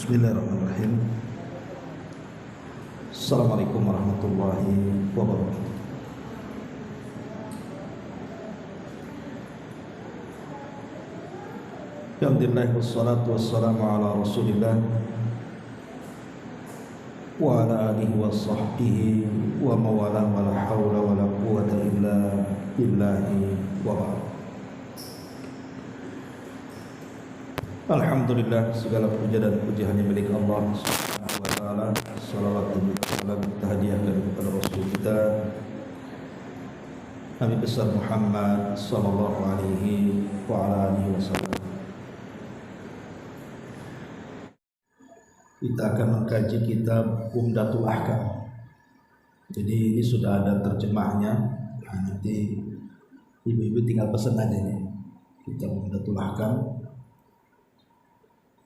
Bismillahirrahmanirrahim. Assalamualaikum warahmatullahi wabarakatuh. Alhamdulillah wassalatu wassalamu ala Rasulillah wa ala alihi wa sahbihi wa mawala wa la hawla wa la quwwata illa billahi wa ba'd. Alhamdulillah, segala puja dan puji hanya milik Allah Subhanahu wa taala. Shalawat dan salam kita hadiahkan kepada Rasul kita Nabi besar Muhammad sallallahu alaihi wa ala alihi wasallam. Kita akan mengkaji kitab Umdatul Ahkam. Jadi ini sudah ada terjemahnya. Nah, nanti ibu-ibu tinggal pesan aja nih kitab Umdatul Ahkam.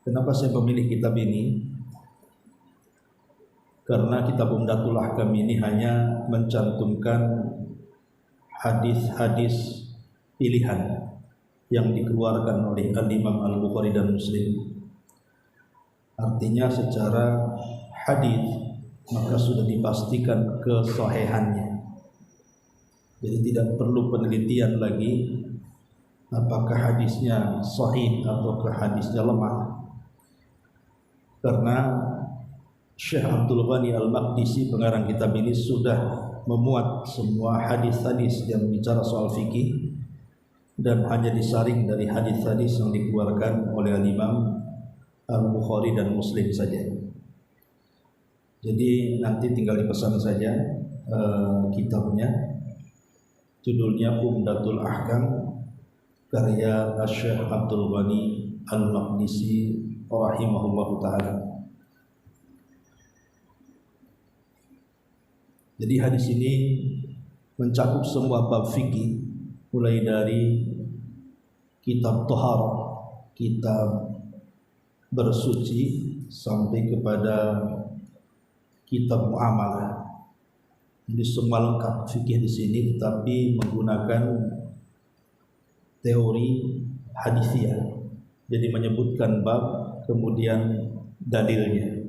Kenapa saya memilih kitab ini? Karena kitab Umdatul Ahkam ini hanya mencantumkan hadis-hadis pilihan yang dikeluarkan oleh Al-Imam Al-Bukhari dan Muslim. Artinya secara hadis maka sudah dipastikan kesahihannya. Jadi tidak perlu penelitian lagi apakah hadisnya sahih atau hadisnya lemah. Karena Syekh Abdul Ghani Al-Maqdisi pengarang kitab ini sudah memuat semua hadis-hadis yang bicara soal fikih dan hanya disaring dari hadis-hadis yang dikeluarkan oleh Imam Al-Bukhari dan Muslim saja. Jadi nanti tinggal dipesan saja kitabnya. Judulnya Umdatul Ahkam karya Syekh Abdul Ghani Al-Maqdisi rahimahullahu ta'ala. Jadi hadis ini mencakup semua bab fikih, mulai dari kitab Thaharah, kitab bersuci, sampai kepada kitab muamalah. Jadi semua lengkap fikih di sini, tetapi menggunakan teori hadisiyah. Jadi menyebutkan bab kemudian dalilnya.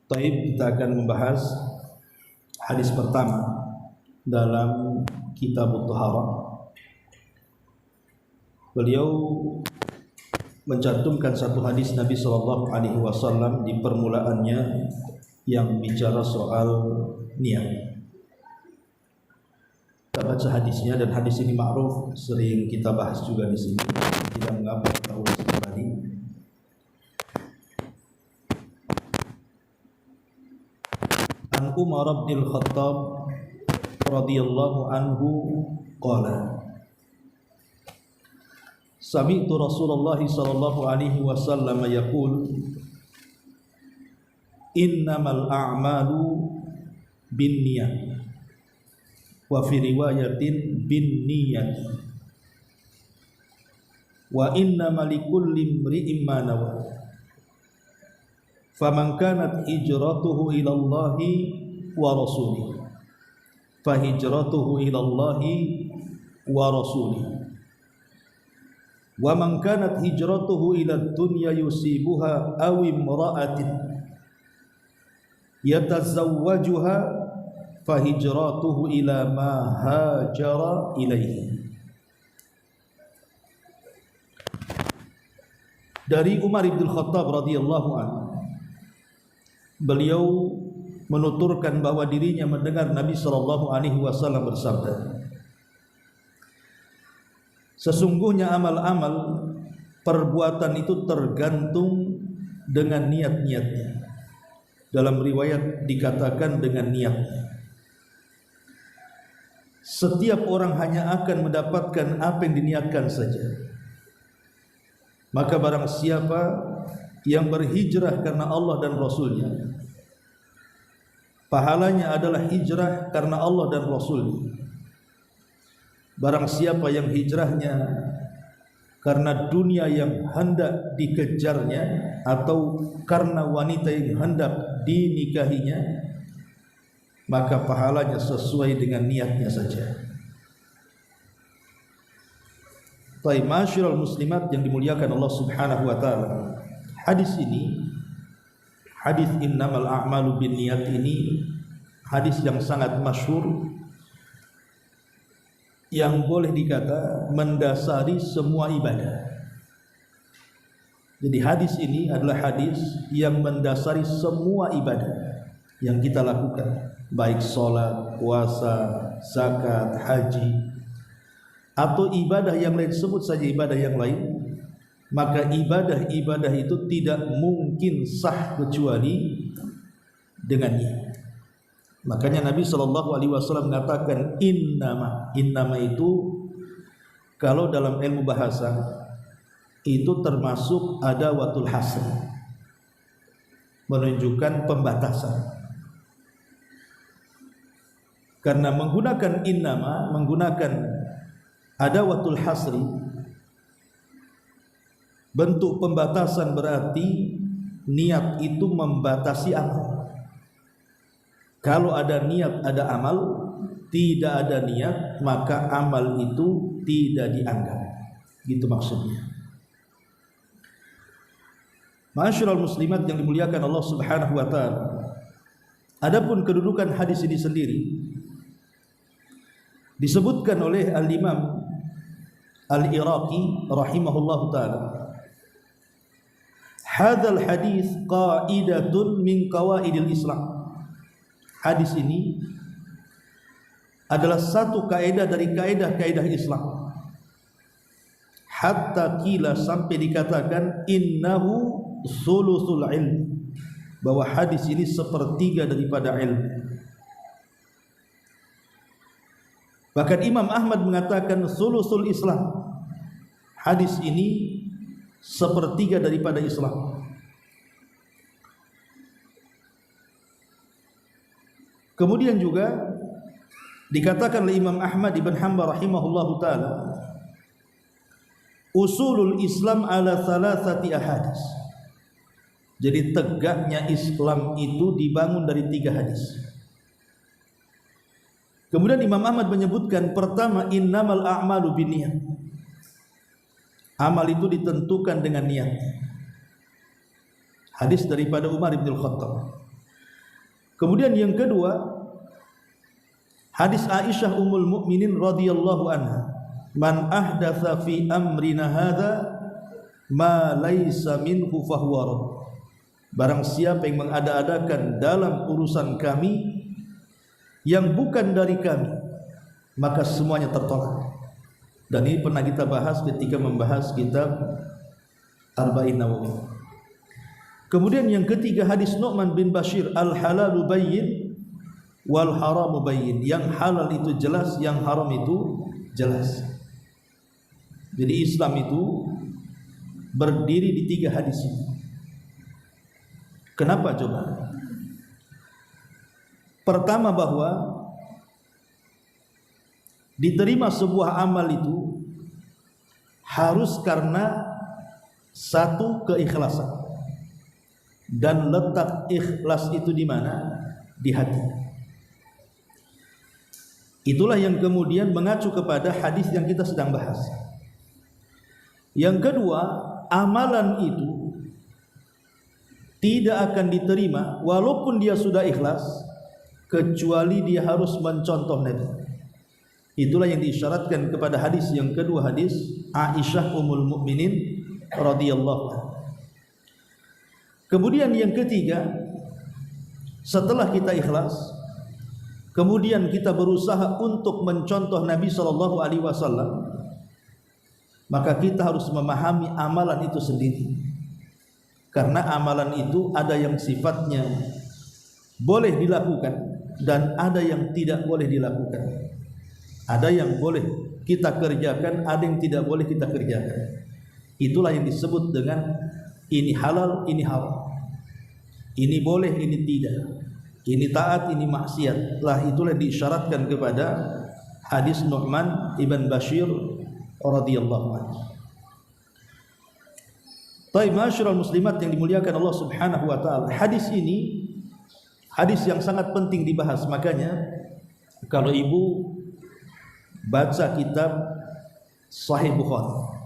Taib, kita akan membahas hadis pertama dalam kitab Thaharah. Beliau mencantumkan satu hadis Nabi sallallahu alaihi wasallam di permulaannya yang bicara soal niat. Kita baca hadisnya, dan hadis ini ma'ruf, sering kita bahas juga di sini. Tidak mengapa kita ulas kembali. An Umar bin Khattab radhiyallahu anhu qala Sami'tu Rasulullah sallallahu alaihi wasallam yaqul innamal a'malu binniyat wa fi riwayatin binniyat wa innamal likulli imri'in ma nawa faman kanat hijratuhu ila Allahi wa rasulihi fa hijratuhu ila Allahi wa rasulihi wa man kanat hijratuhu ila dunya yusibuha aw imra'atin yatazawwajuha fa hijratuhu ila ma hajara ilaihi. Dari Umar bin Khattab radhiyallahu anhu, beliau menuturkan bahwa dirinya mendengar Nabi sallallahu alaihi wasallam bersabda, sesungguhnya amal-amal perbuatan itu tergantung dengan niat-niatnya. Dalam riwayat dikatakan dengan niat. Setiap orang hanya akan mendapatkan apa yang diniatkan saja. Maka barang siapa yang berhijrah karena Allah dan Rasulnya, pahalanya adalah hijrah karena Allah dan Rasulnya. Barang siapa yang hijrahnya karena dunia yang hendak dikejarnya atau karena wanita yang hendak dinikahinya, maka pahalanya sesuai dengan niatnya saja. Baik, masyarul muslimat yang dimuliakan Allah Subhanahu wa taala. Hadis ini, hadis innamal a'malu binniyat ini hadis yang sangat masyhur, yang boleh dikata mendasari semua ibadah. Jadi hadis ini adalah hadis yang mendasari semua ibadah yang kita lakukan, baik sholat, puasa, zakat, haji, atau ibadah yang lain, sebut saja ibadah yang lain. Maka ibadah-ibadah itu tidak mungkin sah kecuali dengannya. Makanya Nabi SAW mengatakan innama itu kalau dalam ilmu bahasa itu termasuk adawatul hasr, menunjukkan pembatasan. Karena menggunakan innama, menggunakan adawatul hasri, bentuk pembatasan berarti niat itu membatasi amal. Kalau ada niat ada amal, tidak ada niat maka amal itu tidak dianggap. Gitu maksudnya. Ma'asyiral muslimat yang dimuliakan Allah Subhanahu wa taala. Adapun kedudukan hadis ini sendiri disebutkan oleh Al-Imam Al-Iraqi rahimahullahu taala. Hadzal hadis qa'idatun min qawaidil Islam. Hadis ini adalah satu kaidah dari kaidah-kaidah Islam. Hatta kila, sampai dikatakan innahu sulusul ilm, bahwa hadis ini sepertiga daripada ilmu. Bahkan Imam Ahmad mengatakan sulusul Islam. Hadis ini sepertiga daripada Islam. Kemudian juga dikatakan oleh Imam Ahmad ibn Hanbal rahimahullahu taala, usulul Islam ala thalathati ahadis. Jadi tegaknya Islam itu dibangun dari 3 hadis. Kemudian Imam Ahmad menyebutkan, pertama, innamal a'malu binniyat. Amal itu ditentukan dengan niat. Hadis daripada Umar bin Khattab. Kemudian yang kedua, hadis Aisyah Ummul Mukminin radhiyallahu anha, man ahdatsa fi amrina hadza ma laisa minhu fahuwa radd. Barang siapa yang mengada-adakan dalam urusan kami yang bukan dari kami, maka semuanya tertolak. Dan ini pernah kita bahas ketika membahas kitab Arba'in Nawawi. Kemudian yang ketiga, hadis Nu'man bin Bashir, al-halalu bayyin wal haramu bayyin. Yang halal itu jelas, yang haram itu jelas. Jadi Islam itu berdiri di 3 hadis ini. Kenapa coba? Pertama, bahwa diterima sebuah amal itu harus karena satu, keikhlasan. Dan letak ikhlas itu di mana? Di hati. Itulah yang kemudian mengacu kepada hadis yang kita sedang bahas. Yang kedua, amalan itu tidak akan diterima walaupun dia sudah ikhlas, kecuali dia harus mencontoh Nabi. Itulah yang diisyaratkan kepada hadis yang kedua, hadis Aisyah Ummul Mukminin radhiyallahu anha. Kemudian yang ketiga, setelah kita ikhlas, kemudian kita berusaha untuk mencontoh Nabi SAW, maka kita harus memahami amalan itu sendiri. Karena amalan itu ada yang sifatnya boleh dilakukan dan ada yang tidak boleh dilakukan. Ada yang boleh kita kerjakan, ada yang tidak boleh kita kerjakan. Itulah yang disebut dengan ini halal, ini haram. Ini boleh, ini tidak. Ini taat, ini maksiat. Lah itulah yang diisyaratkan kepada hadis Nu'man ibn Bashir radhiyallahu anhu. Baik, ma'asyiral muslimat yang dimuliakan Allah Subhanahu wa taala. Hadis ini hadis yang sangat penting dibahas. Makanya kalau ibu baca kitab Sahih Bukhari,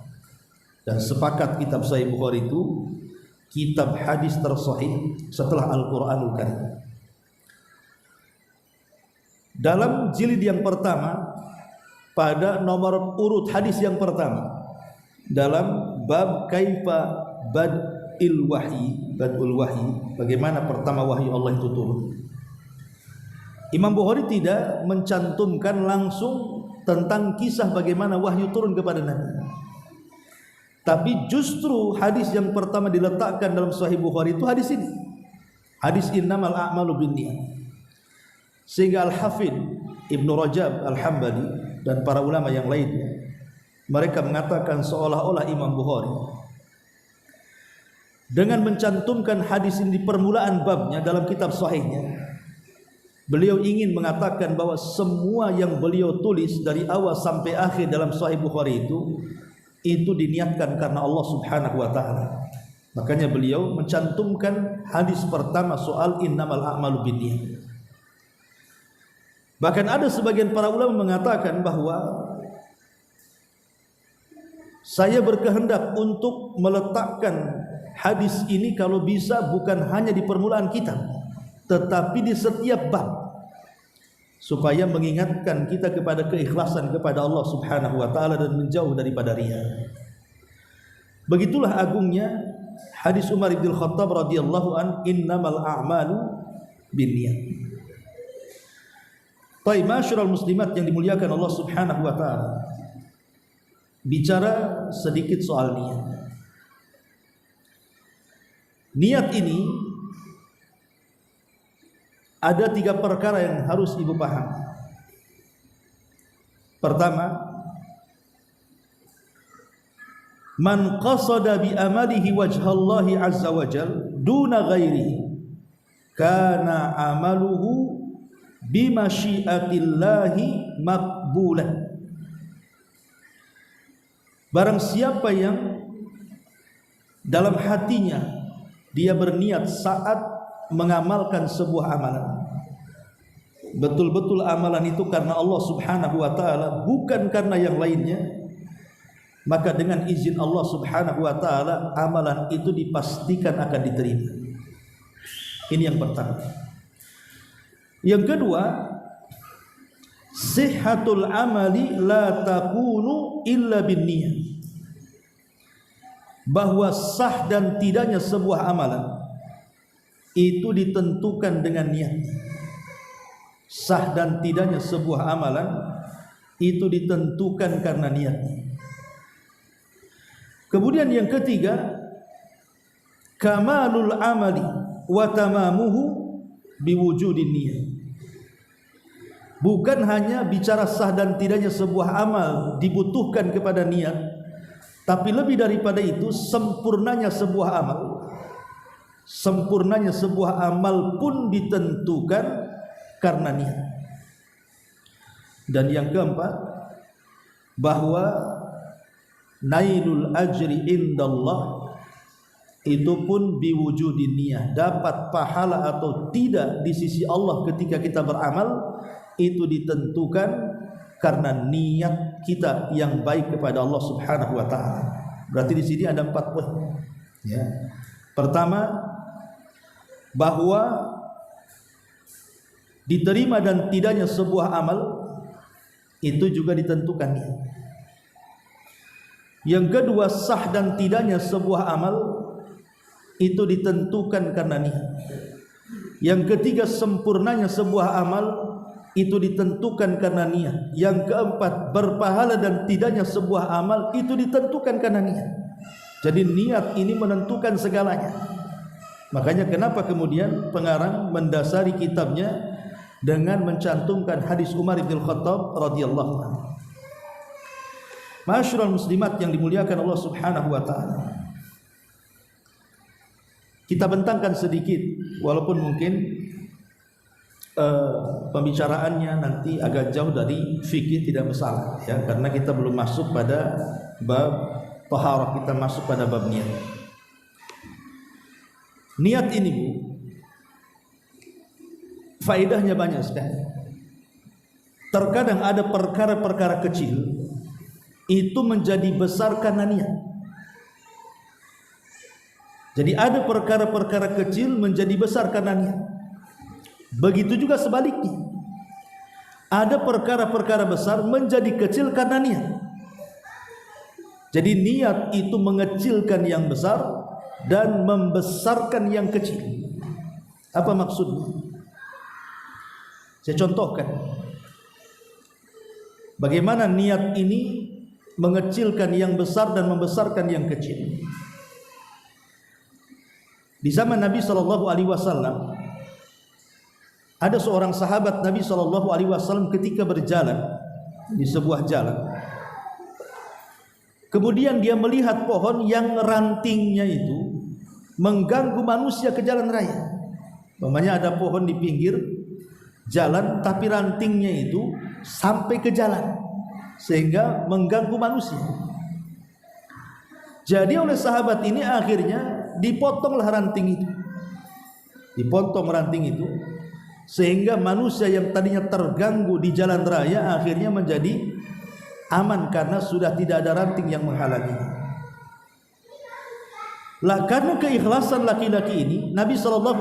dan sepakat kitab Sahih Bukhari itu kitab hadis tersahih setelah Al-Qur'anul Karim. Dalam jilid yang pertama, pada nomor urut hadis yang pertama, dalam bab kaifa bad'il wahyi, bagaimana pertama wahyu Allah itu turun, Imam Bukhari tidak mencantumkan langsung tentang kisah bagaimana wahyu turun kepada Nabi. Tapi justru hadis yang pertama diletakkan dalam Sahih Bukhari itu hadis ini, hadis innamal a'malu binniyat. Sehingga Al-Hafidh Ibnu Rajab Al-Hambali dan para ulama yang lainnya, mereka mengatakan seolah-olah Imam Bukhari dengan mencantumkan hadis ini di permulaan babnya dalam kitab sahihnya, beliau ingin mengatakan bahwa semua yang beliau tulis dari awal sampai akhir dalam Sahih Bukhari itu diniatkan karena Allah Subhanahu wa taala. Makanya beliau mencantumkan hadis pertama soal innamal a'malu binniyat. Bahkan ada sebagian para ulama mengatakan bahwa saya berkehendak untuk meletakkan hadis ini kalau bisa bukan hanya di permulaan kitab, tetapi di setiap bab, supaya mengingatkan kita kepada keikhlasan kepada Allah Subhanahu wa taala dan menjauh daripada riya. Begitulah agungnya hadis Umar bin Khattab radhiyallahu an, innamal a'malu binniyat. Baik, masyarul muslimat yang dimuliakan Allah Subhanahu wa taala, bicara sedikit soal niat. Niat ini ada 3 perkara yang harus ibu paham. Pertama, man qasada bi amalihi wajhallahi azza wajal duna ghairihi kana amaluhu bimasyiatillahi maqbulah. Barang siapa yang dalam hatinya dia berniat saat mengamalkan sebuah amalan, betul-betul amalan itu karena Allah Subhanahu wa taala, bukan karena yang lainnya, maka dengan izin Allah Subhanahu wa taala amalan itu dipastikan akan diterima. Ini yang pertama. Yang kedua, sihhatul amali la takunu illa binniyah. Bahwa sah dan tidaknya sebuah amalan itu ditentukan dengan niat. Sah dan tidaknya sebuah amalan itu ditentukan karena niatnya. Kemudian yang ketiga, kamalul amali wa tamamuhu biwujudin niyah. Bukan hanya bicara sah dan tidaknya sebuah amal dibutuhkan kepada niat, tapi lebih daripada itu, sempurnanya sebuah amal pun ditentukan karena niat. Dan yang keempat, bahwa nailul ajri indallah itu pun biwujudin niyah, dapat pahala atau tidak di sisi Allah ketika kita beramal itu ditentukan karena niat kita yang baik kepada Allah Subhanahu wa taala. Berarti di sini ada 4 poin. Ya. Pertama, bahwa diterima dan tidaknya sebuah amal itu juga ditentukan niat. Yang kedua, sah dan tidaknya sebuah amal itu ditentukan karena niat. Yang ketiga, sempurnanya sebuah amal itu ditentukan karena niat. Yang keempat, berpahala dan tidaknya sebuah amal itu ditentukan karena niat. Jadi niat ini menentukan segalanya. Makanya kenapa kemudian pengarang mendasari kitabnya dengan mencantumkan hadis Umar bin Khattab radhiyallahu anhu. Masyarul muslimat yang dimuliakan Allah Subhanahu wa taala, kita bentangkan sedikit, walaupun mungkin pembicaraannya nanti agak jauh dari fikih, tidak masalah ya, karena kita belum masuk pada bab taharah, kita masuk pada bab niat. Niat ini, Bu, faedahnya banyak sekali. Terkadang ada perkara-perkara kecil itu menjadi besar karena niat. Jadi ada perkara-perkara kecil menjadi besar karena niat. Begitu juga sebaliknya. Ada perkara-perkara besar menjadi kecil karena niat. Jadi niat itu mengecilkan yang besar dan membesarkan yang kecil. Apa maksudnya? Saya contohkan. Bagaimana niat ini mengecilkan yang besar dan membesarkan yang kecil. Di zaman Nabi SAW ada seorang sahabat Nabi SAW ketika berjalan di sebuah jalan. Kemudian dia melihat pohon yang rantingnya itu mengganggu manusia ke jalan raya. Umpamanya ada pohon di pinggir jalan tapi rantingnya itu sampai ke jalan sehingga mengganggu manusia. Jadi oleh sahabat ini akhirnya dipotonglah ranting itu. Dipotong ranting itu sehingga manusia yang tadinya terganggu di jalan raya akhirnya menjadi aman karena sudah tidak ada ranting yang menghalangi. Lah karena keikhlasan laki-laki ini, Nabi SAW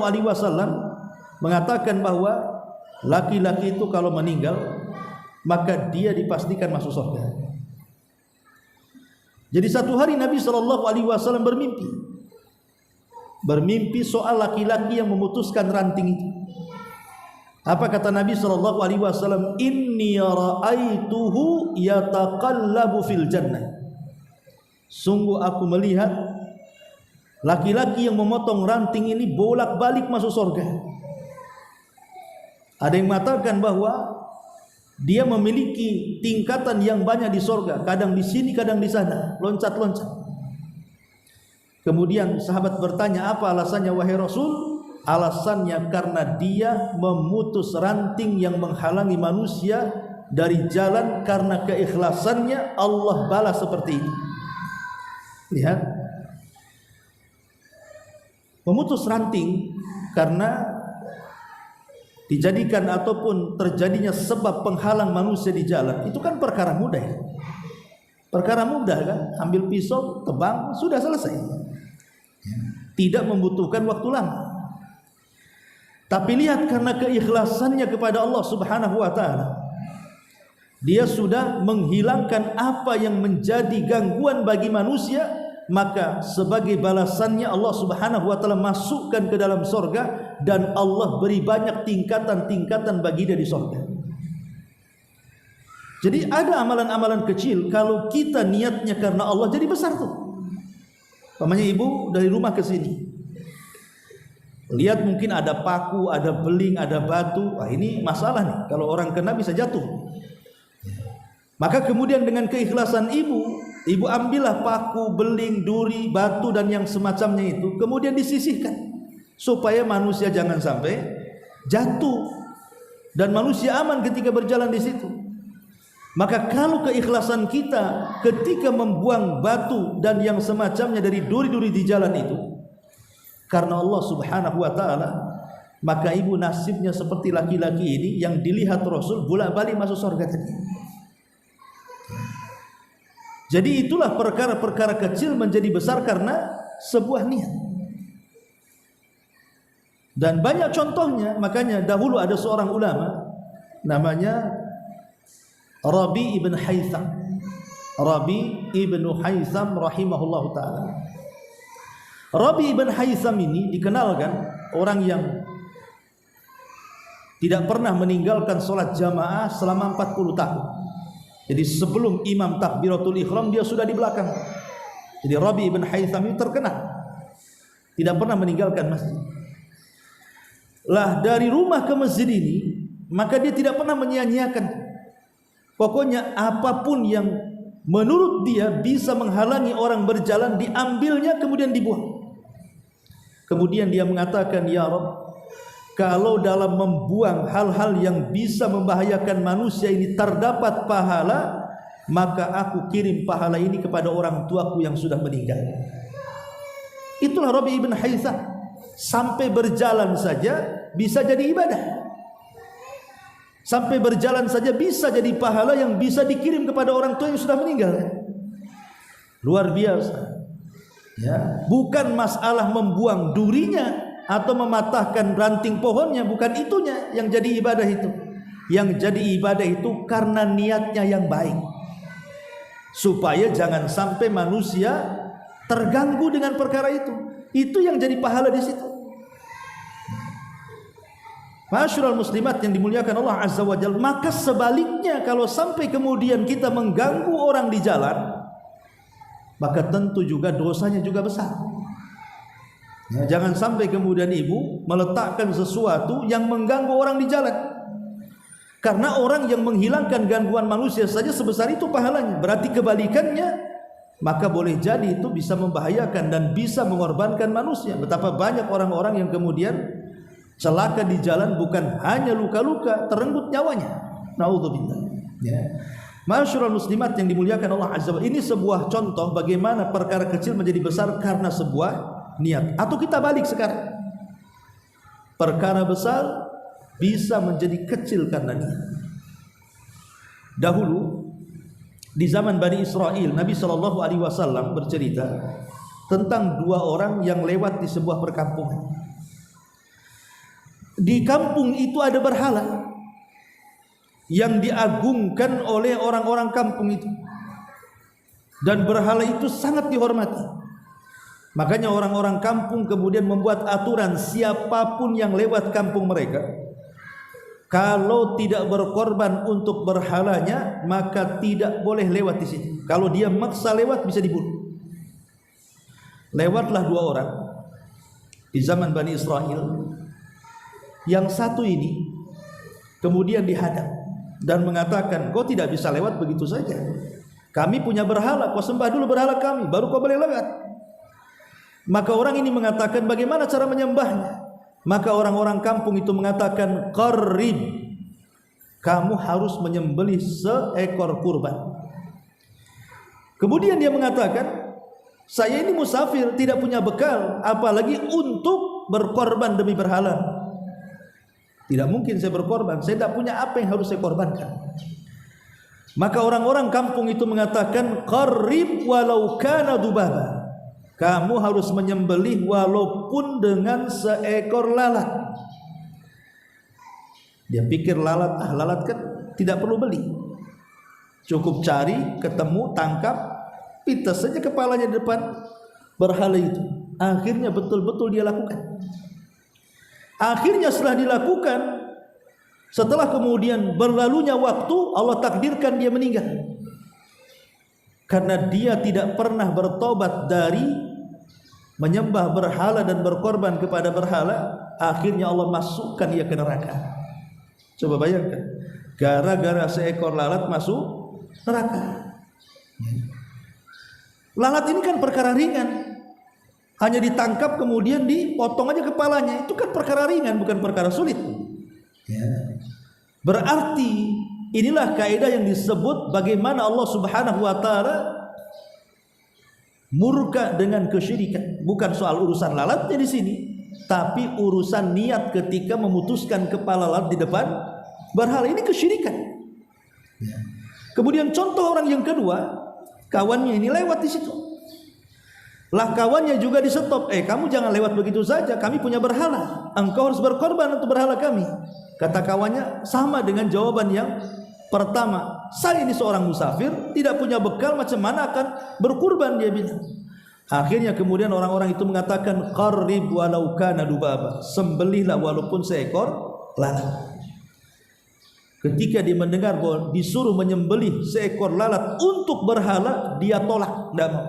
mengatakan bahwa laki-laki itu kalau meninggal maka dia dipastikan masuk surga. Jadi satu hari Nabi SAW bermimpi soal laki-laki yang memutuskan ranting itu. Apa kata Nabi SAW? Inni ra'aituhu yataqallabu fil jannah. Sungguh aku melihat laki-laki yang memotong ranting ini bolak-balik masuk surga. Ada yang mengatakan bahwa dia memiliki tingkatan yang banyak di surga, kadang di sini, kadang di sana, loncat-loncat. Kemudian sahabat bertanya, apa alasannya wahai Rasul? Alasannya karena dia memutus ranting yang menghalangi manusia dari jalan. Karena keikhlasannya Allah balas seperti itu. Lihat, memutus ranting karena dijadikan ataupun terjadinya sebab penghalang manusia di jalan, itu kan perkara mudah ya? Perkara mudah kan? Ambil pisau, tebang, sudah selesai. Tidak membutuhkan waktu lama. Tapi lihat karena keikhlasannya kepada Allah Subhanahu wa taala, dia sudah menghilangkan apa yang menjadi gangguan bagi manusia, maka sebagai balasannya Allah Subhanahu wa taala masukkan ke dalam surga dan Allah beri banyak tingkatan-tingkatan bagi dia di surga. Jadi ada amalan-amalan kecil kalau kita niatnya karena Allah jadi besar tuh. Umpamanya ibu dari rumah ke sini, lihat mungkin ada paku, ada beling, ada batu. Wah, ini masalah nih. Kalau orang kena bisa jatuh. Maka kemudian dengan keikhlasan ibu ambillah paku, beling, duri, batu dan yang semacamnya itu, kemudian disisihkan supaya manusia jangan sampai jatuh dan manusia aman ketika berjalan di situ. Maka kalau keikhlasan kita ketika membuang batu dan yang semacamnya dari duri-duri di jalan itu karena Allah Subhanahu wa taala, maka ibu nasibnya seperti laki-laki ini yang dilihat Rasul bolak-balik masuk surga tadi. Jadi itulah perkara-perkara kecil menjadi besar karena sebuah niat. Dan banyak contohnya. Makanya dahulu ada seorang ulama namanya Rabi ibn Haytham. Rabi ibn Haytham rahimahullahu ta'ala. Rabi ibn Haytham ini dikenalkan orang yang tidak pernah meninggalkan sholat jamaah selama 40 tahun. Jadi sebelum imam takbiratul ihram dia sudah di belakang. Jadi Rabi ibn Haytham itu terkenal tidak pernah meninggalkan masjid. Lah dari rumah ke masjid ini, maka dia tidak pernah menyia-nyiakan. Pokoknya apapun yang menurut dia bisa menghalangi orang berjalan, diambilnya kemudian dibuang. Kemudian dia mengatakan, ya Rabb, kalau dalam membuang hal-hal yang bisa membahayakan manusia ini terdapat pahala, maka aku kirim pahala ini kepada orang tuaku yang sudah meninggal. Itulah Rabi ibn Haytham. Sampai berjalan saja bisa jadi ibadah. Sampai berjalan saja bisa jadi pahala yang bisa dikirim kepada orang tua yang sudah meninggal. Luar biasa. Ya, bukan masalah membuang durinya atau mematahkan ranting pohonnya, bukan itunya yang jadi ibadah itu. Yang jadi ibadah itu karena niatnya yang baik, supaya jangan sampai manusia terganggu dengan perkara itu. Itu yang jadi pahala di situ. Masyarul muslimat yang dimuliakan Allah Azza wa Jalla. Maka sebaliknya, kalau sampai kemudian kita mengganggu orang di jalan, maka tentu juga dosanya juga besar. Ya, jangan sampai kemudian ibu meletakkan sesuatu yang mengganggu orang di jalan. Karena orang yang menghilangkan gangguan manusia saja sebesar itu pahalanya. Berarti kebalikannya, maka boleh jadi itu bisa membahayakan dan bisa mengorbankan manusia. Betapa banyak orang-orang yang kemudian celaka di jalan, bukan hanya luka-luka, terenggut nyawanya. Naudzubillah. Ya. Masyarul muslimat yang dimuliakan Allah Azza wa Jalla. Ini sebuah contoh bagaimana perkara kecil menjadi besar karena sebuah niat. Atau kita balik sekarang, perkara besar bisa menjadi kecil karena niat. Dahulu di zaman Bani Israel, Nabi SAW bercerita tentang dua orang yang lewat di sebuah perkampungan. Di kampung itu ada berhala yang diagungkan oleh orang-orang kampung itu, dan berhala itu sangat dihormati. Makanya orang-orang kampung kemudian membuat aturan, siapapun yang lewat kampung mereka, kalau tidak berkorban untuk berhalanya, maka tidak boleh lewat di sini. Kalau dia maksa lewat, bisa dibunuh. Lewatlah dua orang di zaman Bani Israel. Yang satu ini kemudian dihadap dan mengatakan, kau tidak bisa lewat begitu saja. Kami punya berhala, kau sembah dulu berhala kami, baru kau boleh lewat. Maka orang ini mengatakan, bagaimana cara menyembahnya? Maka orang-orang kampung itu mengatakan, qarrib, kamu harus menyembelih seekor kurban. Kemudian dia mengatakan, saya ini musafir, tidak punya bekal, apalagi untuk berkorban demi berhala. Tidak mungkin saya berkorban, saya tidak punya apa yang harus saya korbankan. Maka orang-orang kampung itu mengatakan, qarrib walau kana dubaba, kamu harus menyembelih walaupun dengan seekor lalat. Dia pikir lalat, lalat kan tidak perlu beli, cukup cari, ketemu, tangkap, pitas saja kepalanya di depan berhala itu. Akhirnya betul-betul dia lakukan. Akhirnya setelah dilakukan, setelah kemudian berlalunya waktu, Allah takdirkan dia meninggal. Karena dia tidak pernah bertobat dari menyembah berhala dan berkorban kepada berhala, akhirnya Allah masukkan dia ke neraka. Coba bayangkan, gara-gara seekor lalat masuk neraka. Lalat ini kan perkara ringan, hanya ditangkap kemudian dipotong aja kepalanya, itu kan perkara ringan, bukan perkara sulit. Ya. Berarti inilah kaidah yang disebut bagaimana Allah Subhanahu wa taala murka dengan kesyirikan. Bukan soal urusan lalatnya di sini, tapi urusan niat ketika memutuskan kepala lalat di depan berhala, ini kesyirikan. Ya. Kemudian contoh orang yang kedua, kawannya ini lewat di situ. Lah kawannya juga di stop, kamu jangan lewat begitu saja, kami punya berhala, engkau harus berkorban untuk berhala kami. Kata kawannya sama dengan jawaban yang pertama, saya ini seorang musafir, tidak punya bekal, macam mana akan berkurban, dia bilang. Akhirnya kemudian orang-orang itu mengatakan, qarrib walau kana dubaba, sembelihlah walaupun seekor lalat. Ketika dia mendengar bahwa disuruh menyembelih seekor lalat untuk berhala, dia tolak, tidak mau.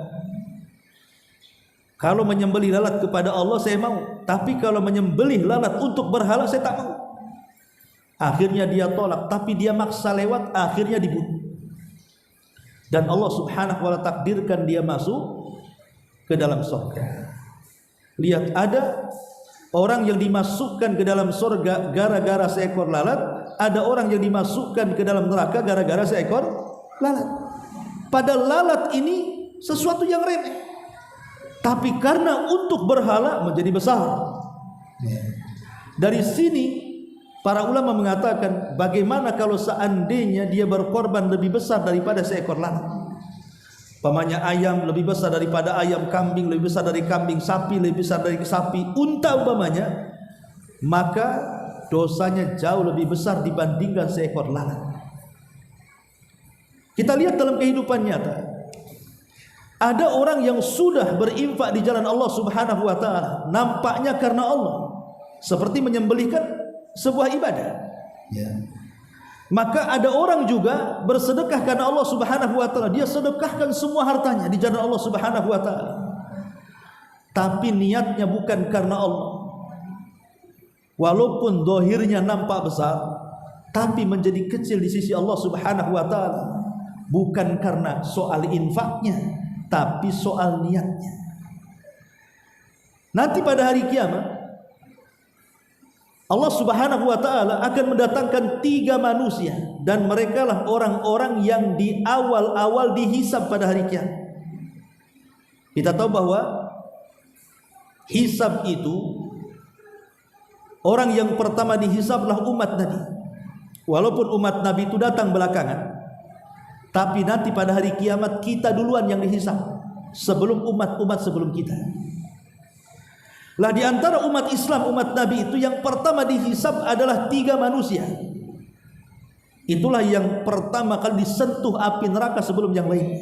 Kalau menyembelih lalat kepada Allah saya mau, tapi kalau menyembelih lalat untuk berhala saya tak mau. Akhirnya dia tolak, tapi dia maksa lewat, akhirnya dibunuh. Dan Allah Subhanahu wa ta'ala takdirkan dia masuk ke dalam surga. Lihat, ada orang yang dimasukkan ke dalam surga gara-gara seekor lalat, ada orang yang dimasukkan ke dalam neraka gara-gara seekor lalat. Pada lalat ini sesuatu yang remeh, tapi karena untuk berhala menjadi besar. Dari sini para ulama mengatakan, bagaimana kalau seandainya dia berkorban lebih besar daripada seekor lalat? Umpamanya ayam lebih besar daripada ayam, kambing lebih besar dari kambing, sapi lebih besar dari sapi, unta umpamanya, maka dosanya jauh lebih besar dibandingkan seekor lalat. Kita lihat dalam kehidupan nyata, ada orang yang sudah berinfak di jalan Allah Subhanahu wa taala, nampaknya karena Allah, seperti menyembelihkan sebuah ibadah. Ya. Maka ada orang juga bersedekah karena Allah Subhanahu wa taala, dia sedekahkan semua hartanya di jalan Allah Subhanahu wa taala. Tapi niatnya bukan karena Allah. Walaupun zahirnya nampak besar, tapi menjadi kecil di sisi Allah Subhanahu wa taala. Bukan karena soal infaknya, tapi soal niatnya. Nanti pada hari kiamat Allah Subhanahu wa taala akan mendatangkan 3 manusia, dan merekalah orang-orang yang di awal-awal dihisab pada hari kiamat. Kita tahu bahwa hisab itu, orang yang pertama dihisablah umat Nabi. Walaupun umat Nabi itu datang belakangan, tapi nanti pada hari kiamat kita duluan yang dihisab sebelum umat-umat sebelum kita. Lah di antara umat Islam, umat Nabi itu yang pertama dihisab adalah 3 manusia. Itulah yang pertama kali disentuh api neraka sebelum yang lain.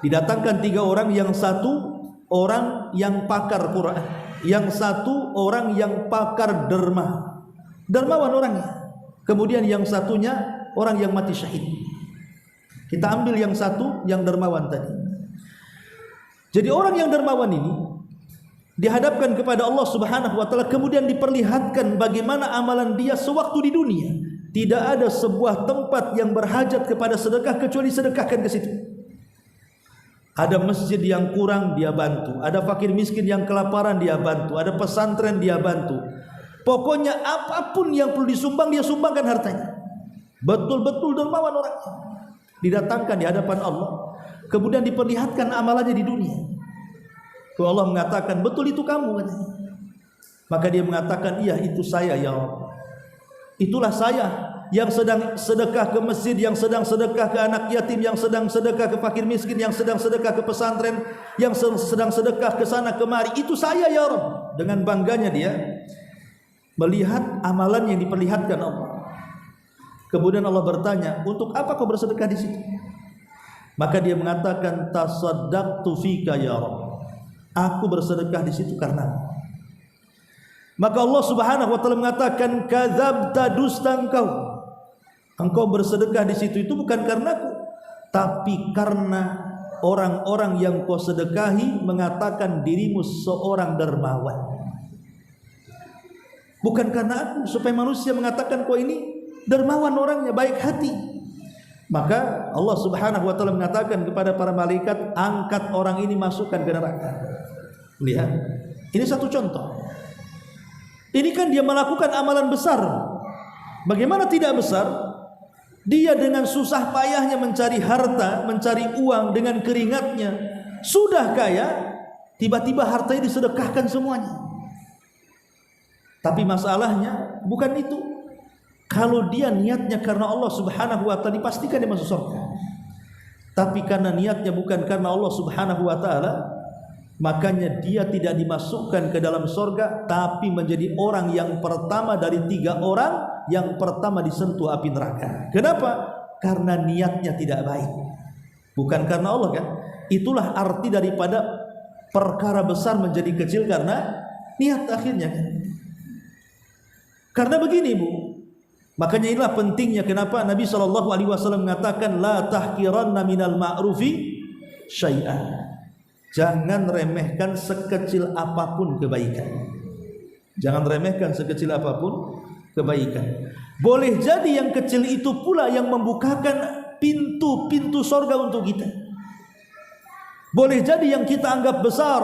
Didatangkan 3 orang, yang satu orang yang pakar Quran, yang satu orang yang pakar derma, dermawan orangnya. Kemudian yang satunya orang yang mati syahid. Kita ambil yang satu, yang dermawan tadi. Jadi orang yang dermawan ini dihadapkan kepada Allah Subhanahu wa taala, kemudian diperlihatkan bagaimana amalan dia sewaktu di dunia. Tidak ada sebuah tempat yang berhajat kepada sedekah kecuali sedekahkan ke situ. Ada masjid yang kurang dia bantu, ada fakir miskin yang kelaparan dia bantu, ada pesantren dia bantu. Pokoknya apapun yang perlu disumbang dia sumbangkan hartanya. Betul-betul dermawan orang. Didatangkan di hadapan Allah, kemudian diperlihatkan amalannya di dunia. Kalau Allah mengatakan, betul itu kamu, katanya. Maka dia mengatakan, iya itu saya ya Allah. Itulah saya yang sedang sedekah ke masjid, yang sedang sedekah ke anak yatim, yang sedang sedekah ke fakir miskin, yang sedang sedekah ke pesantren, yang sedang sedekah ke sana kemari. Itu saya ya Rabb. Dengan bangganya dia melihat amalan yang diperlihatkan Allah. Kemudian Allah bertanya, untuk apa kau bersedekah di situ? Maka dia mengatakan, tasaddaqtu fika ya Rabb. Aku bersedekah di situ karena. Maka Allah Subhanahu wa taala mengatakan, kadzabta, dusta engkau. Engkau bersedekah di situ itu bukan karenaku, tapi karena orang-orang yang kau sedekahi mengatakan dirimu seorang dermawan. Bukan karena aku, supaya manusia mengatakan kau ini dermawan orangnya, baik hati. Maka Allah Subhanahu wa taala mengatakan kepada para malaikat, angkat orang ini, masukkan ke neraka. Lihat, ini satu contoh. Ini kan dia melakukan amalan besar. Bagaimana tidak besar? Dia dengan susah payahnya mencari harta, mencari uang dengan keringatnya, sudah kaya, tiba-tiba hartanya disedekahkan semuanya. Tapi masalahnya bukan itu. Kalau dia niatnya karena Allah Subhanahu wa taala, dipastikan dia masuk surga. Tapi karena niatnya bukan karena Allah Subhanahu wa taala, makanya dia tidak dimasukkan ke dalam surga, tapi menjadi orang yang pertama dari 3 orang yang pertama disentuh api neraka. Kenapa? Karena niatnya tidak baik, bukan karena Allah, kan? Itulah arti daripada perkara besar menjadi kecil karena niat akhirnya, kan? Karena begini, Bu, makanya inilah pentingnya kenapa Nabi SAW mengatakan, la tahkiranna minal ma'rufi syai'an. Jangan remehkan sekecil apapun kebaikan. Jangan remehkan sekecil apapun kebaikan. Boleh jadi yang kecil itu pula yang membukakan pintu-pintu sorga untuk kita. Boleh jadi yang kita anggap besar,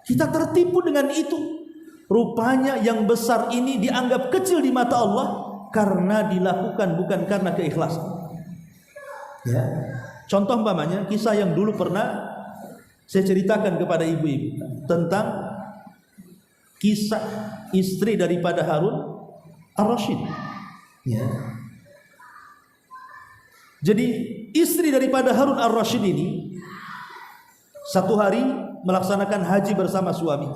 kita tertipu dengan itu. Rupanya yang besar ini dianggap kecil di mata Allah karena dilakukan bukan karena keikhlasan. Ya. Contoh umpamanya kisah yang dulu pernah saya ceritakan kepada ibu-ibu tentang kisah istri daripada Harun Ar-Rasyid. Ya. Jadi istri daripada Harun ar-Rasyid ini satu hari melaksanakan haji bersama suami.